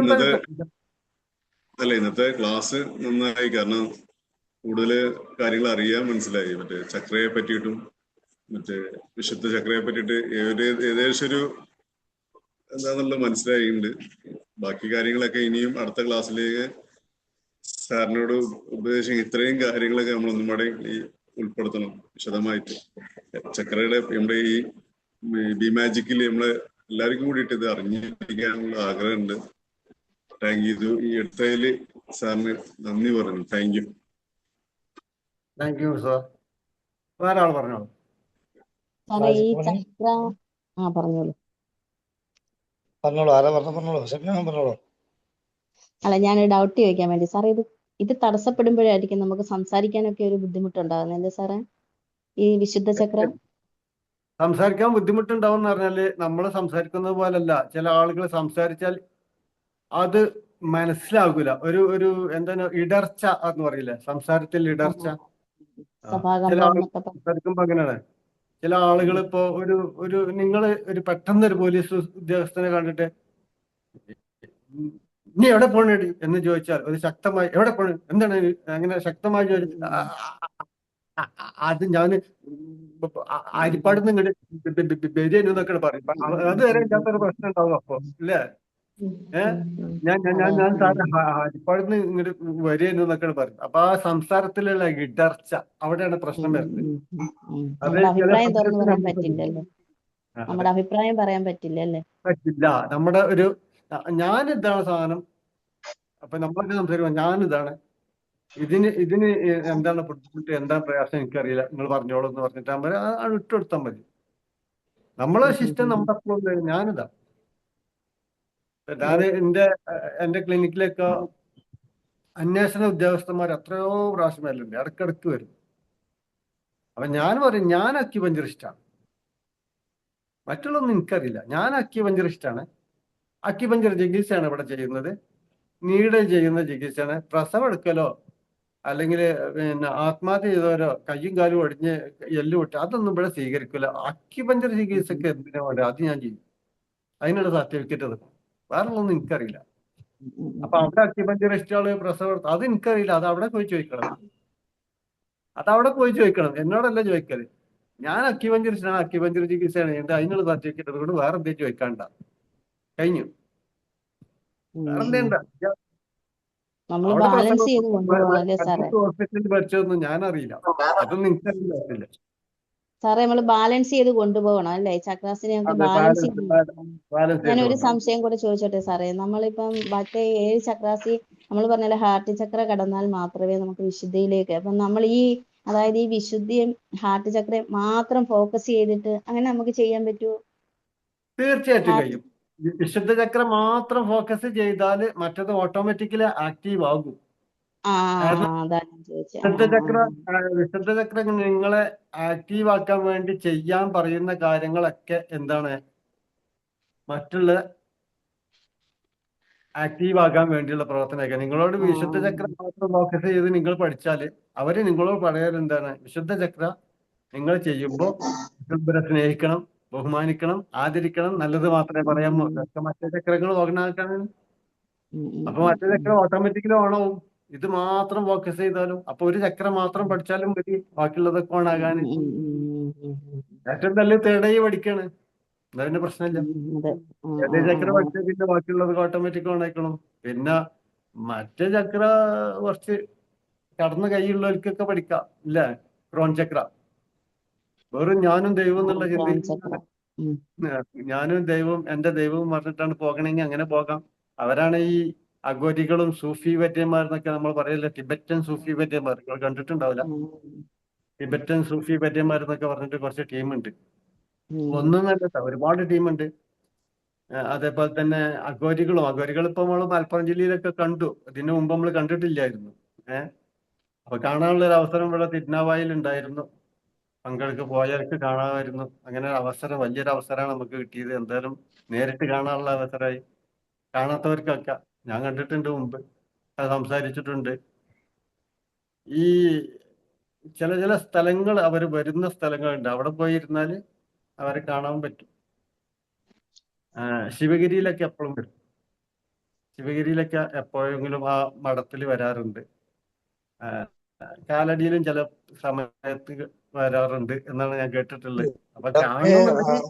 C: നടക്കില്ല.
E: ഇന്നത്തെ ക്ലാസ് നന്നായി. കാരണം കൂടുതൽ കാര്യങ്ങൾ അറിയാൻ മനസ്സിലായി. മറ്റേ ചക്രയെ പറ്റിയിട്ടും മറ്റേ വിശുദ്ധ ചക്രയെ പറ്റിയിട്ട് ഏകദേശം ഒരു എന്താന്നുള്ളത് മനസ്സിലായിട്ടുണ്ട്. ബാക്കി കാര്യങ്ങളൊക്കെ ഇനിയും അടുത്ത ക്ലാസ്സിലേക്ക് സാറിനോട് ഉപദേശിക്കും. ഇത്രയും കാര്യങ്ങളൊക്കെ നമ്മൾ ഒന്നും കൂടെ ഉൾപ്പെടുത്തണം വിശദമായിട്ട്. ചക്രയുടെ നമ്മുടെ ഈ ബിമാജിക്കിൽ നമ്മളെ എല്ലാവർക്കും കൂടിയിട്ട് ഇത് അറിഞ്ഞിരിക്കാനുള്ള ആഗ്രഹമുണ്ട്. Thank you. ഈ എടുത്തതില് സാറിന് നന്ദി പറഞ്ഞു. Thank you.
C: Thank you sir. വേറെ ആൾ പറഞ്ഞോളൂ.
F: സാറേ ഈ ചക്ര പറഞ്ഞോളൂ.
A: പറഞ്ഞോളൂ.
F: അല്ല, ഞാൻ ഡൗട്ട് ചോദിക്കാൻ വേണ്ടി സാറേ, ഇത് തടസ്സപ്പെടുമ്പോഴായിരിക്കും നമുക്ക് സംസാരിക്കാനൊക്കെ ഒരു ബുദ്ധിമുട്ടുണ്ടാകുന്നത് സാറേ, ഈ വിശുദ്ധ ചക്ര?
C: സംസാരിക്കാൻ ബുദ്ധിമുട്ടുണ്ടാവും എന്ന് പറഞ്ഞാല് നമ്മൾ സംസാരിക്കുന്നത് പോലല്ല. ചില ആളുകൾ സംസാരിച്ചാൽ അത് മനസ്സിലാകൂല. ഒരു എന്താണ് ഇടർച്ച എന്ന് പറയില്ലേ, സംസാരത്തിൽ ഇടർച്ച. ചില ആളുകൾ സംസാരിക്കുമ്പോ അങ്ങനെയാണ്. ചില ആളുകൾ ഇപ്പോ നിങ്ങള് പെട്ടെന്ന് ഒരു പോലീസ് ഉദ്യോഗസ്ഥനെ കണ്ടിട്ട് നീ എവിടെ പോണേടി എന്ന് ചോദിച്ചാൽ ഒരു ശക്തമായി എവിടെ പോണ എന്താണ് അങ്ങനെ ശക്തമായി ചോദിച്ചാൽ അത് ഞാൻ അരിപ്പാടുന്ന് ഇങ്ങോട്ട് ബെരിയനു എന്നൊക്കെ പറയും. അതുവരെ ഇല്ലാത്തൊരു പ്രശ്നം ഉണ്ടാവും. അപ്പൊ ഇല്ലേ, ഞാൻ സാറിന് അരിപ്പാടുന്ന് ഇങ്ങോട്ട് വരികയെന്നു എന്നൊക്കെ പറയും. അപ്പൊ ആ സംസാരത്തിലുള്ള ഇടർച്ച, അവിടെയാണ് പ്രശ്നം വരുന്നത്.
F: നമ്മുടെ അഭിപ്രായം പറയാൻ പറ്റില്ല.
C: നമ്മുടെ ഞാനിതാണ് സാധനം. അപ്പൊ നമ്മളൊക്കെ സംസാരിക്കുമ്പോ ഞാനിതാണ്, ഇതിന് എന്താണ് ബുദ്ധിമുട്ട്, എന്താണ് പ്രയാസം എനിക്കറിയില്ല, നിങ്ങൾ പറഞ്ഞോളൂ എന്ന് പറഞ്ഞിട്ടാകുമ്പോൾ അത് ഇട്ടെടുത്താൽ മതി. നമ്മളെ സിസ്റ്റം നമ്മുടെ ഞാനിതാ. ഞാൻ എന്റെ ക്ലിനിക്കിലൊക്കെ അന്വേഷണ ഉദ്യോഗസ്ഥന്മാർ എത്രയോ പ്രാവശ്യം വരലുണ്ട്, ഇടക്കിടക്ക് വരും. അപ്പൊ ഞാൻ പറയും ഞാൻ അക്യുപഞ്ചറിസ്റ്റാണ്, മറ്റുള്ളൊന്നും എനിക്കറിയില്ല. ഞാൻ അക്യുപഞ്ചറിസ്റ്റാണ്. അക്യുപഞ്ചർ ചികിത്സയാണ് ഇവിടെ ചെയ്യുന്നത്. നീഡ് ചെയ്യുന്ന ചികിത്സയാണ്. പ്രസവം എടുക്കലോ അല്ലെങ്കിൽ പിന്നെ ആത്മഹത്യ ചെയ്തവരോ കയ്യും കാലും ഒടിഞ്ഞ് എല്ല് വിട്ട് അതൊന്നും ഇവിടെ സ്വീകരിക്കില്ല. അക്യുപഞ്ചർ ചികിത്സക്ക് എന്തിനാ വേണ്ടത് അത് ഞാൻ ചെയ്യും. അതിനുള്ള സർട്ടിഫിക്കറ്റ് എടുക്കും. വേറെ ഒന്നും എനിക്കറിയില്ല. അപ്പൊ അവിടെ അക്യുപഞ്ചറിസ്റ്റുകള് പ്രസവം അത് എനിക്കറിയില്ല. അത് അവിടെ പോയി ചോദിക്കണം. അതവിടെ പോയി ചോദിക്കണം, എന്നോടല്ല ചോദിക്കല്. ഞാൻ അക്യുപഞ്ചറിസ്റ്റാണ്, അക്യുപഞ്ചർ ചികിത്സയാണ് ചെയ്യേണ്ടത്, അതിനുള്ള സർട്ടിഫിക്കറ്റ് അതുകൊണ്ട് വേറെ എന്തെങ്കിലും ചോദിക്കാണ്ട. കഴിഞ്ഞു. വേറെ എന്തേണ്ട.
F: നമ്മൾ
C: അവിടെ
F: ബാലൻസ്
C: പ്രസവം
F: ചെയ്ത് കൊണ്ടുപോകണം അല്ലേ സാറേ?
C: മറ്റൊരു ഹോസ്പിറ്റലിൽ പഠിച്ചതൊന്നും ഞാൻ അറിയില്ല. അതൊന്നും എനിക്കറിയില്ല.
F: സാറേ നമ്മൾ ബാലൻസ് ചെയ്ത് കൊണ്ടുപോകണം അല്ലേ? ചക്രാസിനെ നമുക്ക്
C: അതെ,
F: ബാലൻസ് ചെയ്ത്
C: ബാലൻസ് ചെയ്ത്
F: ഞാനൊരു
C: കൊണ്ടുപോകും.
F: സംശയം കൂടെ ചോദിച്ചോട്ടെ സാറേ? നമ്മളിപ്പം മറ്റേ 7 ചക്രാസി നമ്മൾ പറഞ്ഞാൽ ഹാർട്ട് ചക്ര കടന്നാൽ മാത്രമേ നമുക്ക് വിശുദ്ധിയിലേക്ക്, അപ്പം നമ്മൾ അതായത് ഈ വിശുദ്ധിയും ഹാർട്ട് ചക്രയും മാത്രം ഫോക്കസ് ചെയ്തിട്ട് അങ്ങനെ നമുക്ക് ചെയ്യാൻ പറ്റുമോ?
C: തീർച്ചയായിട്ടും കഴിയും. വിശുദ്ധ ചക്രം മാത്രം ഫോക്കസ് ചെയ്താൽ മറ്റത് ഓട്ടോമാറ്റിക്കലി ആക്റ്റീവ് ആകും. കാരണം
F: അതാ ഞാൻ ചോദിച്ചത്.
C: വിശുദ്ധ ചക്രം നിങ്ങളെ ആക്റ്റീവ് ആക്കാൻ വേണ്ടി ചെയ്യാൻ പറയുന്ന കാര്യങ്ങളൊക്കെ എന്താണ്, മറ്റുള്ള ആക്റ്റീവ് ആകാൻ വേണ്ടിയുള്ള പ്രവർത്തനമൊക്കെ. നിങ്ങളോട് വിശുദ്ധ ചക്രം മാത്രം ഫോക്കസ് ചെയ്ത് നിങ്ങൾ പഠിച്ചാൽ അവര് നിങ്ങളോട് പറയാൻ എന്താണ്, വിശുദ്ധ ചക്ര നിങ്ങൾ ചെയ്യുമ്പോൾ വിശുദ്ധരെ സ്നേഹിക്കണം, ബഹുമാനിക്കണം, ആദരിക്കണം, നല്ലത് മാത്രമേ പറയാമോ. ഇതൊക്കെ മറ്റേ ചക്രങ്ങൾ ഓണാക്കാനാണ്. അപ്പൊ മറ്റേ ചക്രം ഓട്ടോമാറ്റിക്കലി ഓണാവും. ഇത് മാത്രം ഫോക്കസ് ചെയ്താലും. അപ്പൊ ഒരു ചക്രം മാത്രം പഠിച്ചാലും മതി ബാക്കിയുള്ളതൊക്കെ ഓണാകാൻ. ഏറ്റവും നല്ല തേടയി പഠിക്കാണ്, അതതിന്റെ പ്രശ്നമില്ല. ഏതേ ചക്ര പഠിച്ചാൽ പിന്നെ ബാക്കിയുള്ളതൊക്കെ ഓട്ടോമാറ്റിക് ഓണാക്കണം. പിന്നെ മറ്റേ ചക്ര കുറച്ച് കടന്ന കൈയുള്ളവർക്കൊക്കെ പഠിക്കാം ഇല്ലേ? ക്രോൺ ചക്ര വെറും ഞാനും ദൈവം എന്നുള്ള ചിന്തയിൽ ഞാനും ദൈവം എന്റെ ദൈവവും പറഞ്ഞിട്ടാണ് പോകണമെങ്കിൽ അങ്ങനെ പോകാം. അവരാണ് ഈ അഘോരികളും സൂഫി വര്യന്മാരെന്നൊക്കെ നമ്മൾ പറയില്ല, ടിബറ്റൻ സൂഫി വര്യന്മാർ. നിങ്ങൾ കണ്ടിട്ടുണ്ടാവില്ല. ടിബറ്റൻ സൂഫി വര്യന്മാരെന്നൊക്കെ പറഞ്ഞിട്ട് കുറച്ച് ടീമുണ്ട്. ഒന്നും നല്ല ഒരുപാട് ടീമുണ്ട്. അതേപോലെ തന്നെ അഘോരികൾ ഇപ്പൊ നമ്മൾ മലപ്പുറം ജില്ലയിലൊക്കെ കണ്ടു. ഇതിനു മുമ്പ് നമ്മൾ കണ്ടിട്ടില്ലായിരുന്നു. അപ്പൊ കാണാനുള്ള ഒരു അവസരം ഇവിടെ തിരുനാവായിൽ ഉണ്ടായിരുന്നു. പോയവർക്ക് കാണാമായിരുന്നു. അങ്ങനെ ഒരു അവസരം, വലിയൊരു അവസരമാണ് നമുക്ക് കിട്ടിയത്. എന്തായാലും നേരിട്ട് കാണാനുള്ള അവസരമായി. കാണാത്തവർക്കൊക്കെ ഞാൻ കണ്ടിട്ടുണ്ട് മുമ്പ്, സംസാരിച്ചിട്ടുണ്ട്. ഈ ചില സ്ഥലങ്ങൾ അവർ വരുന്ന സ്ഥലങ്ങളുണ്ട്, അവിടെ പോയിരുന്നാൽ അവരെ കാണാൻ പറ്റും. ശിവഗിരിയിലൊക്കെ എപ്പോഴും വരും. ശിവഗിരിയിലൊക്കെ എപ്പോഴെങ്കിലും ആ മഠത്തിൽ വരാറുണ്ട്. കാലടിയിലും ചില സമയത്ത് വരാറുണ്ട് എന്നാണ് ഞാൻ കേട്ടിട്ടുള്ളത്. അപ്പൊ കാണുന്നുണ്ടെങ്കിൽ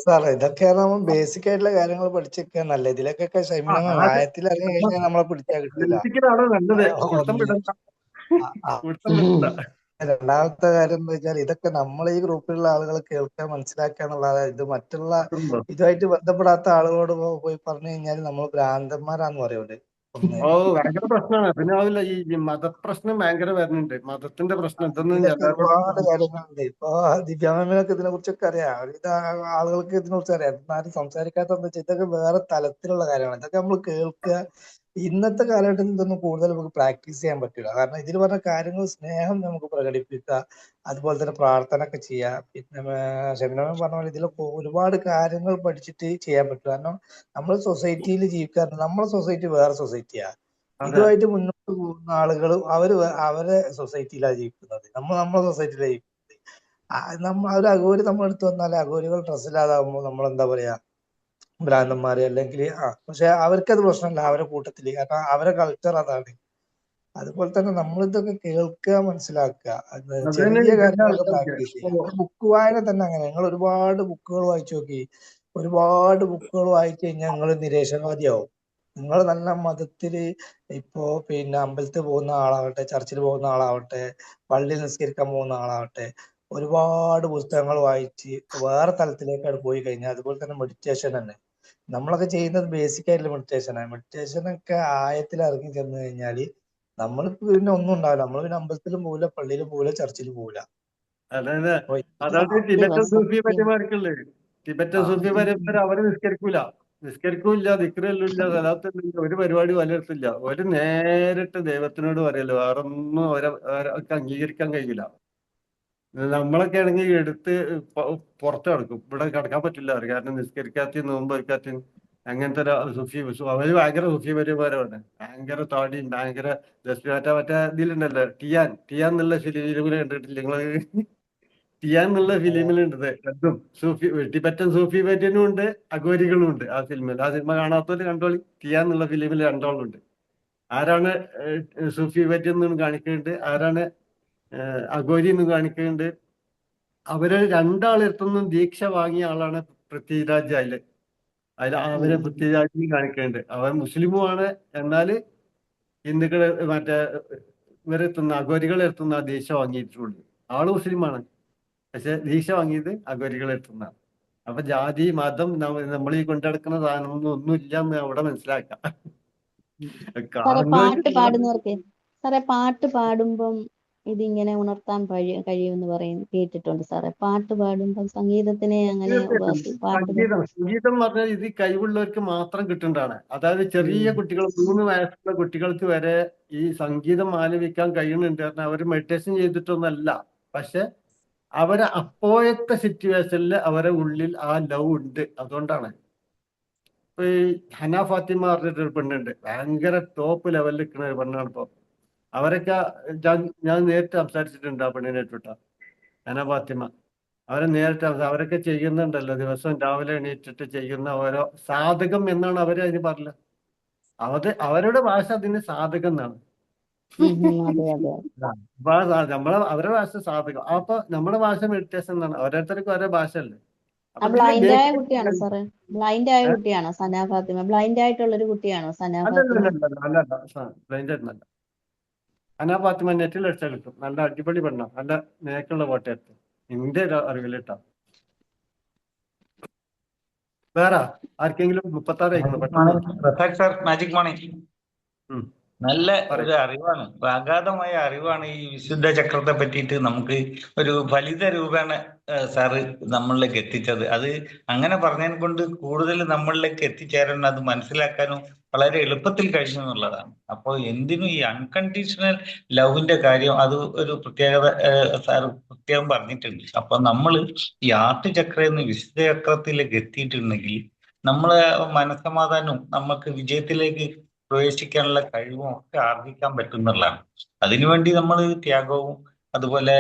G: സാറേ, ഇതൊക്കെയാണ് നമ്മൾ ബേസിക് ആയിട്ടുള്ള കാര്യങ്ങൾ പഠിച്ചൊക്കെ നല്ല. ഇതിലൊക്കെ ക്ഷമിക്കണം, ആയത്തിൽ ഇറങ്ങി കഴിഞ്ഞാൽ നമ്മളെ പിടിച്ചാൽ കിട്ടില്ല.
C: നല്ലത്.
G: രണ്ടാമത്തെ കാര്യം എന്താ വെച്ചാൽ ഇതൊക്കെ നമ്മളെ ഈ ഗ്രൂപ്പിലുള്ള ആളുകൾ കേൾക്കാൻ മനസ്സിലാക്കുക എന്നുള്ളതാണ്. ഇത് മറ്റുള്ള ഇതുമായിട്ട് ബന്ധപ്പെടാത്ത ആളുകളോട് പോയി പറഞ്ഞു കഴിഞ്ഞാൽ നമ്മൾ ഭ്രാന്തന്മാരാന്ന് പറയുന്നത്.
C: ഭയങ്കര പ്രശ്നമാണ്. പിന്നെ അതില്ല, ഈ മതപ്രശ്നം ഭയങ്കര വരുന്നുണ്ട്. മതത്തിന്റെ പ്രശ്നം
G: ഒരുപാട് കാര്യങ്ങളുണ്ട്. ഇപ്പൊ ദിവ്യാമേനൊക്കെ ഇതിനെ കുറിച്ചൊക്കെ അറിയാം. ആളുകൾക്ക് ഇതിനെ കുറിച്ച് അറിയാം. ആരും സംസാരിക്കാത്ത എന്താ വെച്ചാൽ ഇതൊക്കെ വേറെ തലത്തിലുള്ള കാര്യമാണ്. ഇതൊക്കെ നമ്മൾ കേൾക്കുക. ഇന്നത്തെ കാലഘട്ടത്തിൽ ഇതൊന്നും കൂടുതൽ നമുക്ക് പ്രാക്ടീസ് ചെയ്യാൻ പറ്റില്ല. കാരണം ഇതിൽ പറഞ്ഞ കാര്യങ്ങൾ സ്നേഹം നമുക്ക് പ്രകടിപ്പിക്കുക, അതുപോലെ തന്നെ പ്രാർത്ഥന ഒക്കെ ചെയ്യുക. പിന്നെ ഷെമിനോൻ പറഞ്ഞ പോലെ ഇതിൽ ഒരുപാട് കാര്യങ്ങൾ പഠിച്ചിട്ട് ചെയ്യാൻ പറ്റും. കാരണം നമ്മൾ സൊസൈറ്റിയിൽ ജീവിക്കാറുണ്ട്. നമ്മളെ സൊസൈറ്റി വേറെ സൊസൈറ്റിയാ. ഇതുമായിട്ട് മുന്നോട്ട് പോകുന്ന ആളുകളും അവരെ സൊസൈറ്റിയിലാണ് ജീവിക്കുന്നത്. നമ്മളെ സൊസൈറ്റിയിലാണ് ജീവിക്കുന്നത്. ഒരു അഘോരി നമ്മളെടുത്ത് വന്നാൽ അഘോരികൾ ഡ്രസ്സില്ലാതാകുമ്പോൾ നമ്മൾ എന്താ പറയാ, ഭ്രാന്തന്മാര് അല്ലെങ്കിൽ പക്ഷെ അവർക്കത് പ്രശ്നമില്ല അവരെ കൂട്ടത്തില്. കാരണം അവരെ കൾച്ചർ അതാണ്. അതുപോലെ തന്നെ നമ്മളിതൊക്കെ കേൾക്കുക, മനസ്സിലാക്കുക, ചെറിയ കാര്യങ്ങളൊക്കെ പ്രാക്ടീസ് ചെയ്യുക. ബുക്ക് വായന തന്നെ അങ്ങനെ. നിങ്ങൾ ഒരുപാട് ബുക്കുകൾ വായിച്ചു നോക്കി. ഒരുപാട് ബുക്കുകൾ വായിച്ചു കഴിഞ്ഞാൽ നിങ്ങൾ നിരീശ്വരവാദിയാവും. നിങ്ങൾ നല്ല മതത്തില് ഇപ്പോ പിന്നെ അമ്പലത്തിൽ പോകുന്ന ആളാവട്ടെ, ചർച്ചിൽ പോകുന്ന ആളാവട്ടെ, പള്ളിയിൽ നിസ്കരിക്കാൻ പോകുന്ന ആളാവട്ടെ, ഒരുപാട് പുസ്തകങ്ങൾ വായിച്ച് വേറെ തലത്തിലേക്കാണ് പോയി കഴിഞ്ഞാൽ, അതുപോലെ തന്നെ മെഡിറ്റേഷൻ തന്നെ നമ്മളൊക്കെ ചെയ്യുന്നത് ബേസിക് ആയിട്ടുള്ള മെഡിറ്റേഷനാണ്. മെഡിറ്റേഷനൊക്കെ ആയത്തിൽ ഇറങ്ങി ചെന്ന് കഴിഞ്ഞാല് നമ്മൾക്ക് പിന്നെ ഒന്നും ഉണ്ടാവില്ല. നമ്മൾ പിന്നെ അമ്പലത്തിലും പോവില്ല, പള്ളിയിലും പോവില്ല, ചർച്ചിലും പോവില്ല.
C: അതാണ് ടിബറ്റൻ സൂഫി പര്യമാർക്കുള്ളത്. ടിബറ്റൻ സൂഫി പര്യമാർ അവര് നിസ്കരിക്കൂല്ല, ദിക്റല്ലില്ല, സലാത്തില്ല, ഒരു പരിപാടി വലർത്തില്ല. ഒരു നേരിട്ട് ദൈവത്തിനോട് പറയല്ലോ, വേറൊന്നും അവർക്ക് അംഗീകരിക്കാൻ കഴിയില്ല. നമ്മളൊക്കെ ആണെങ്കിൽ എടുത്ത് പുറത്ത് കിടക്കും. ഇവിടെ കിടക്കാൻ പറ്റില്ല അവർ, കാരണം നിസ്കരിക്കാത്തി, നോമ്പ് വയ്ക്കാത്തി അങ്ങനത്തെ സുഫി. അവര് ഭയങ്കര സുഫി പര്യമാരാണ്. ഭയങ്കര താടിയും ഭയങ്കര മറ്റേ ഇതിലുണ്ടല്ലോ ടിയാൻ എന്നുള്ള ശരീരം കണ്ടിട്ടില്ല നിങ്ങള്? ടിയാൻ എന്നുള്ള ഫിലിമിലുണ്ട് രണ്ടും. സൂഫി ടിബറ്റൻ സൂഫി വര്യനും ഉണ്ട്, അഘോരികളും ഉണ്ട് ആ ഫിലിമിൽ. ആ സിനിമ കാണാത്തവര് കണ്ടോളി. ടിയാൻ എന്നുള്ള ഫിലിമിൽ രണ്ടോളുണ്ട്. ആരാണ് സൂഫി വര്യൻ എന്നും കാണിക്കുന്നുണ്ട്, ആരാണ് അഘോരി എന്നും കാണിക്കുന്നുണ്ട്. അവര് രണ്ടാളെടുത്തുനിന്നും ദീക്ഷ വാങ്ങിയ ആളാണ് പൃഥ്വിരാജ്. അവരെ പൃഥ്വിരാജിനെയും കാണിക്കുന്നുണ്ട്. അവൻ മുസ്ലിമുമാണ്, എന്നാല് ഹിന്ദുക്കളെ മറ്റേ ഇവരെത്തുന്ന അഘോരികളെത്തുന്ന ദീക്ഷ വാങ്ങിയിട്ടുള്ളൂ. ആള് മുസ്ലിമാണ്, പക്ഷെ ദീക്ഷ വാങ്ങിയത് അഘോരികളെത്തുന്ന. അപ്പൊ ജാതി മതം നമ്മൾ ഈ കൊണ്ടുനടക്കുന്ന സാധനം ഒന്നും ഇല്ല എന്ന് അവിടെ മനസ്സിലാക്കാം.
F: സാറേ
C: കാണുന്നവർക്ക്
F: പാട്ട് പാടുന്നവർക്ക് സാറേ പാട്ട് പാടുമ്പം ഇതിങ്ങനെ ഉണർത്താൻ കഴിയുമെന്ന് കേട്ടിട്ടുണ്ട് സാറേ. പാട്ട് പാടുമ്പം സംഗീതത്തിനെ അങ്ങനെ പാട്ട്
C: സംഗീതം എന്ന് പറഞ്ഞാൽ ഇത് കഴിവുള്ളവർക്ക് മാത്രം കിട്ടുന്നതാണ്. അതായത് ചെറിയ കുട്ടികൾ, 3 വയസ്സുള്ള കുട്ടികൾക്ക് വരെ ഈ സംഗീതം ആലപിക്കാൻ കഴിയുന്നുണ്ട്. കാരണം അവർ മെഡിറ്റേഷൻ ചെയ്തിട്ടൊന്നല്ല, പക്ഷെ അവരെ അപ്പോഴത്തെ സിറ്റുവേഷനിൽ അവരെ ഉള്ളിൽ ആ ലവ് ഉണ്ട്. അതുകൊണ്ടാണ്. ഇപ്പൊ ഈ ഹന ഫാത്തിമ പറഞ്ഞിട്ടൊരു പെണ്ണുണ്ട്, ഭയങ്കര ടോപ്പ് ലെവലിൽ നിൽക്കുന്ന ഒരു പെണ്ണാണ്. ഇപ്പൊ അവരൊക്കെ ഞാൻ നേരിട്ട് സംസാരിച്ചിട്ടുണ്ട് ആ പെണ്ണിനെ തൊട്ട ഹന ഫാത്തിമ. അവരെ നേരിട്ട് അവരൊക്കെ ചെയ്യുന്നുണ്ടല്ലോ, ദിവസം രാവിലെ എണീറ്റിട്ട് ചെയ്യുന്ന ഓരോ സാധകം എന്നാണ് അവര് അതിന് പറഞ്ഞത്. അവരുടെ ഭാഷ അതിന് സാധകം എന്നാണ്.
F: അതെ അതെ.
C: അപ്പൊ അവരുടെ ഭാഷ സാധകം. അപ്പൊ നമ്മുടെ ഭാഷ മെഡിറ്റേഷൻ എന്നാണ്. ഓരോരുത്തർക്കും ഓരോ ഭാഷ അല്ലേ.
F: ബ്ലൈൻഡ് ആയ കുട്ടിയാണോ സാറേ? ബ്ലൈൻഡ് ആയ കുട്ടിയാണോ സന ഫാത്തിമ? ബ്ലൈൻഡ് ആയിട്ടുള്ള ഒരു കുട്ടിയാണോ സന ഫാത്തിമ?
C: അല്ല. ഹന ഫാത്തിമ നെറ്റിൽ അടിച്ചാൽ കിട്ടും. നല്ല അടിപൊളി പെണ്ണ, നല്ല നേക്കുള്ള കോട്ടയത്ത്, എന്റെ അറിവിലിട്ടാ. വേറെ ആർക്കെങ്കിലും 36 ആയിക്കണം പെട്ടെന്ന്.
A: റസാഖ് സാർ, മാജിക് മണി.
C: ഉം.
A: നല്ല ഒരു അറിവാണ്, അഗാധമായ അറിവാണ് ഈ വിശുദ്ധ ചക്രത്തെ പറ്റിയിട്ട് നമുക്ക് ഒരു ഫലിത രൂപേണ സാറ് നമ്മളിലേക്ക് എത്തിച്ചത്. അത് അങ്ങനെ പറഞ്ഞതിനെ കൊണ്ട് കൂടുതൽ നമ്മളിലേക്ക് എത്തിച്ചേരാനും അത് മനസ്സിലാക്കാനും വളരെ എളുപ്പത്തിൽ കഴിഞ്ഞു എന്നുള്ളതാണ്. അപ്പോൾ എന്തിനും ഈ അൺകണ്ടീഷണൽ ലവിന്റെ കാര്യം അത് ഒരു പ്രത്യേകത സാറ് പ്രത്യേകം പറഞ്ഞിട്ടുണ്ട്. അപ്പൊ നമ്മൾ ഈ ആർട്ട് ചക്രയിൽ നിന്ന് വിശുദ്ധ ചക്രത്തിലേക്ക് എത്തിയിട്ടുണ്ടെങ്കിൽ നമ്മളെ മനസ്സമാധാനവും നമുക്ക് വിജയത്തിലേക്ക് പ്രവേശിക്കാനുള്ള കഴിവും ഒക്കെ ആർജിക്കാൻ പറ്റുന്നുള്ളതാണ്. അതിനുവേണ്ടി നമ്മൾ ത്യാഗവും അതുപോലെ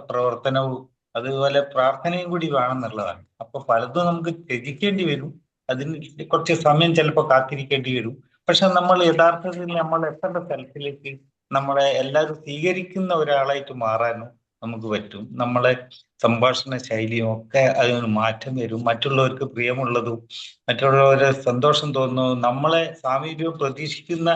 A: പ്രവർത്തനവും അതുപോലെ പ്രാർത്ഥനയും കൂടി വേണമെന്നുള്ളതാണ്. അപ്പൊ പലതും നമുക്ക് ത്യജിക്കേണ്ടി വരും, അതിന് കുറച്ച് സമയം ചിലപ്പോൾ കാത്തിരിക്കേണ്ടി വരും. പക്ഷെ നമ്മൾ യഥാർത്ഥത്തിൽ നമ്മൾ എത്തേണ്ട സ്ഥലത്തിലേക്ക് നമ്മളെ എല്ലാവരും സ്വീകരിക്കുന്ന ഒരാളായിട്ട് മാറാനും നമുക്ക് പറ്റും. നമ്മളെ സംഭാഷണ ശൈലിയും ഒക്കെ അതിന് മാറ്റം വരും. മറ്റുള്ളവർക്ക് പ്രിയമുള്ളതും മറ്റുള്ളവരെ സന്തോഷം തോന്നുന്നു നമ്മളെ സാമീപ്യം പ്രതീക്ഷിക്കുന്ന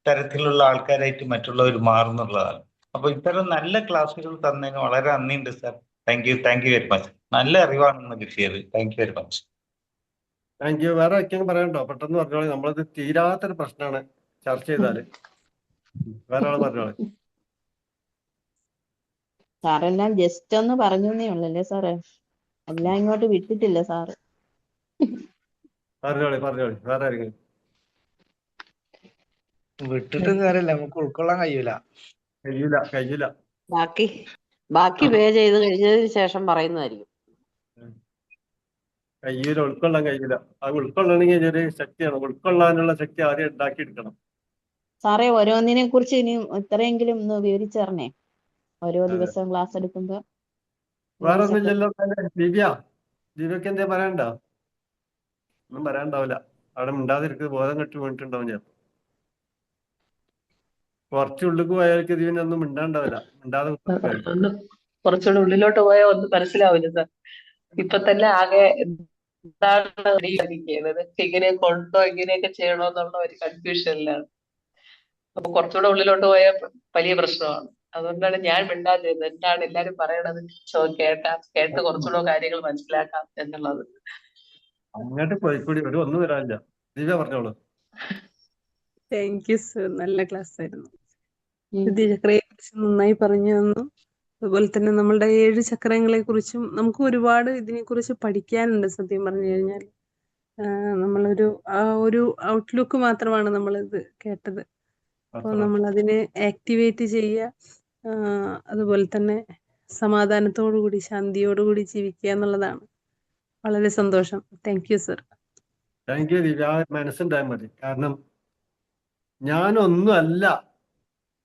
A: തരത്തിലുള്ള ആൾക്കാരായിട്ട് മറ്റുള്ളവർ മാറുന്നുള്ളതാണ്. അപ്പൊ ഇത്തരം നല്ല ക്ലാസ്സുകൾ തന്നതിന് വളരെ നന്ദിയുണ്ട് sir. Thank you very much. നല്ല അറിവാണെന്ന് കിട്ടിയത്. Thank you very much.
C: Thank you. വേറെ ആർക്കെങ്കിലും പറയണ്ടോ? പെട്ടെന്ന് പറഞ്ഞോളി, നമ്മളത് തീരാത്തൊരു പ്രശ്നമാണ് ചർച്ച ചെയ്താല്. വേറെ ആള് പറഞ്ഞോളി.
F: സാറെല്ലാം ജസ്റ്റ് ഒന്ന് പറഞ്ഞേ ഉള്ളല്ലേ സാറേ? എല്ലാം ഇങ്ങോട്ട് വിട്ടിട്ടില്ല സാറ്.
C: പറഞ്ഞോളി. വേറെ ആരെങ്കിലും?
G: വിട്ടിട്ട് കാര്യമില്ല, നമുക്ക് ഉൾക്കൊള്ളാൻ
C: കഴിയില്ല.
D: ബാക്കി പേ ചെയ്ത് കഴിഞ്ഞതിന് ശേഷം പറയുന്നതായിരിക്കും.
C: ഉൾക്കൊള്ളാൻ കഴിയില്ല. അത് ഉൾക്കൊള്ളണമെങ്കിൽ ഒരു ശക്തിയാണ്. ഉൾക്കൊള്ളാനുള്ള ശക്തി ആദ്യം ഉണ്ടാക്കിയെടുക്കണം.
F: സാറേ ഓരോന്നിനെ കുറിച്ച് ഇനി ഇത്രയെങ്കിലും ഒന്ന് വിവരിച്ചു തരണേ, ഓരോ ദിവസവും ക്ലാസ് എടുക്കുമ്പോ.
C: വേറെ ഒന്നുമില്ലല്ലോ. ദിവ്യക്ക് എന്തേ പറയണ്ടോ? ഒന്നും പറയാണ്ടാവില്ല. അവിടെ മിണ്ടാതിരിക്കുന്നത് ബോധം കെട്ടി വീണിട്ടുണ്ടാവും. ഞാൻ കുറച്ചുള്ളിക്ക് പോയാൽക്ക് ഇതിനൊന്നും മിണ്ടാണ്ടാവില്ല. മിണ്ടാതെ
H: കുറച്ചുകൂടെ ഉള്ളിലോട്ട് പോയാൽ ഒന്നും മനസ്സിലാവില്ല സാർ. ഇപ്പൊ തന്നെ ആകെ എന്താണ് ഇരിക്കുന്നത്, ഇങ്ങനെ കൊണ്ടോ ഇങ്ങനെയൊക്കെ ചെയ്യണോ എന്നുള്ള ഒരു കൺഫ്യൂഷനിലാണ്. അപ്പൊ കുറച്ചുകൂടെ ഉള്ളിലോട്ട് പോയാൽ വലിയ പ്രശ്നമാണ്. അതുകൊണ്ടാണ് ഞാൻ മിണ്ടാതിരുന്നത്. എന്താണ് എല്ലാരും പറയണത് കേട്ട് കുറച്ചുകൂടെ കാര്യങ്ങൾ മനസ്സിലാക്കാം എന്നുള്ളത്.
C: അങ്ങോട്ട് പോയിക്കൂടി ഒന്നും വരാനില്ല. ദിവ്യ പറഞ്ഞോളൂ.
I: താങ്ക് യു സർ, നല്ല ക്ലാസ് ആയിരുന്നു. ചക്രയെ കുറിച്ച് നന്നായി പറഞ്ഞു തന്നു. അതുപോലെ തന്നെ നമ്മളുടെ 7 ചക്രങ്ങളെ കുറിച്ചും നമുക്ക് ഒരുപാട് ഇതിനെക്കുറിച്ച് പഠിക്കാനുണ്ട്. സത്യം പറഞ്ഞു കഴിഞ്ഞാൽ നമ്മളൊരു ഒരു ഔട്ട്ലുക്ക് മാത്രമാണ് നമ്മളിത് കേട്ടത്. അപ്പോൾ നമ്മൾ അതിനെ ആക്ടിവേറ്റ് ചെയ്യുക, അതുപോലെ തന്നെ സമാധാനത്തോടുകൂടി ശാന്തിയോടുകൂടി ജീവിക്കുക എന്നുള്ളതാണ്. വളരെ സന്തോഷം. Thank you sir.
C: Thank you Divya. മനസ്സുണ്ടായാൽ മതി. കാരണം ഞാനൊന്നും അല്ല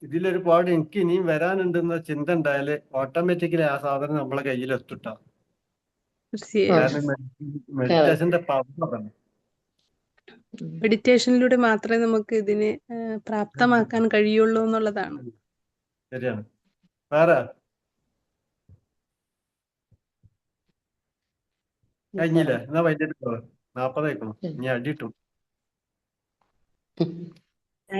C: ഇതിലൊരുപാട് എനിക്ക് ഇനിയും വരാനുണ്ടെന്ന ചിന്ത ഉണ്ടായാല് ഓട്ടോമാറ്റിക്കലി ആ സാധനം നമ്മളെ കയ്യിൽ എത്തിട്ടാ.
I: തീർച്ചയായും
C: കാരണം മെഡിറ്റേഷന്റെ പവർ അതാണ്.
I: മെഡിറ്റേഷനിലൂടെ മാത്രമേ നമുക്ക് ഇതിനെ പ്രാപ്തമാക്കാൻ കഴിയുള്ളൂ എന്നുള്ളതാണ്.
C: ശരിയാണ്. വേറെ കഴിഞ്ഞില്ലേ? എന്നാ വൈകിട്ട് 40 ആയിക്കണം. ഇനി അടിയിട്ടു.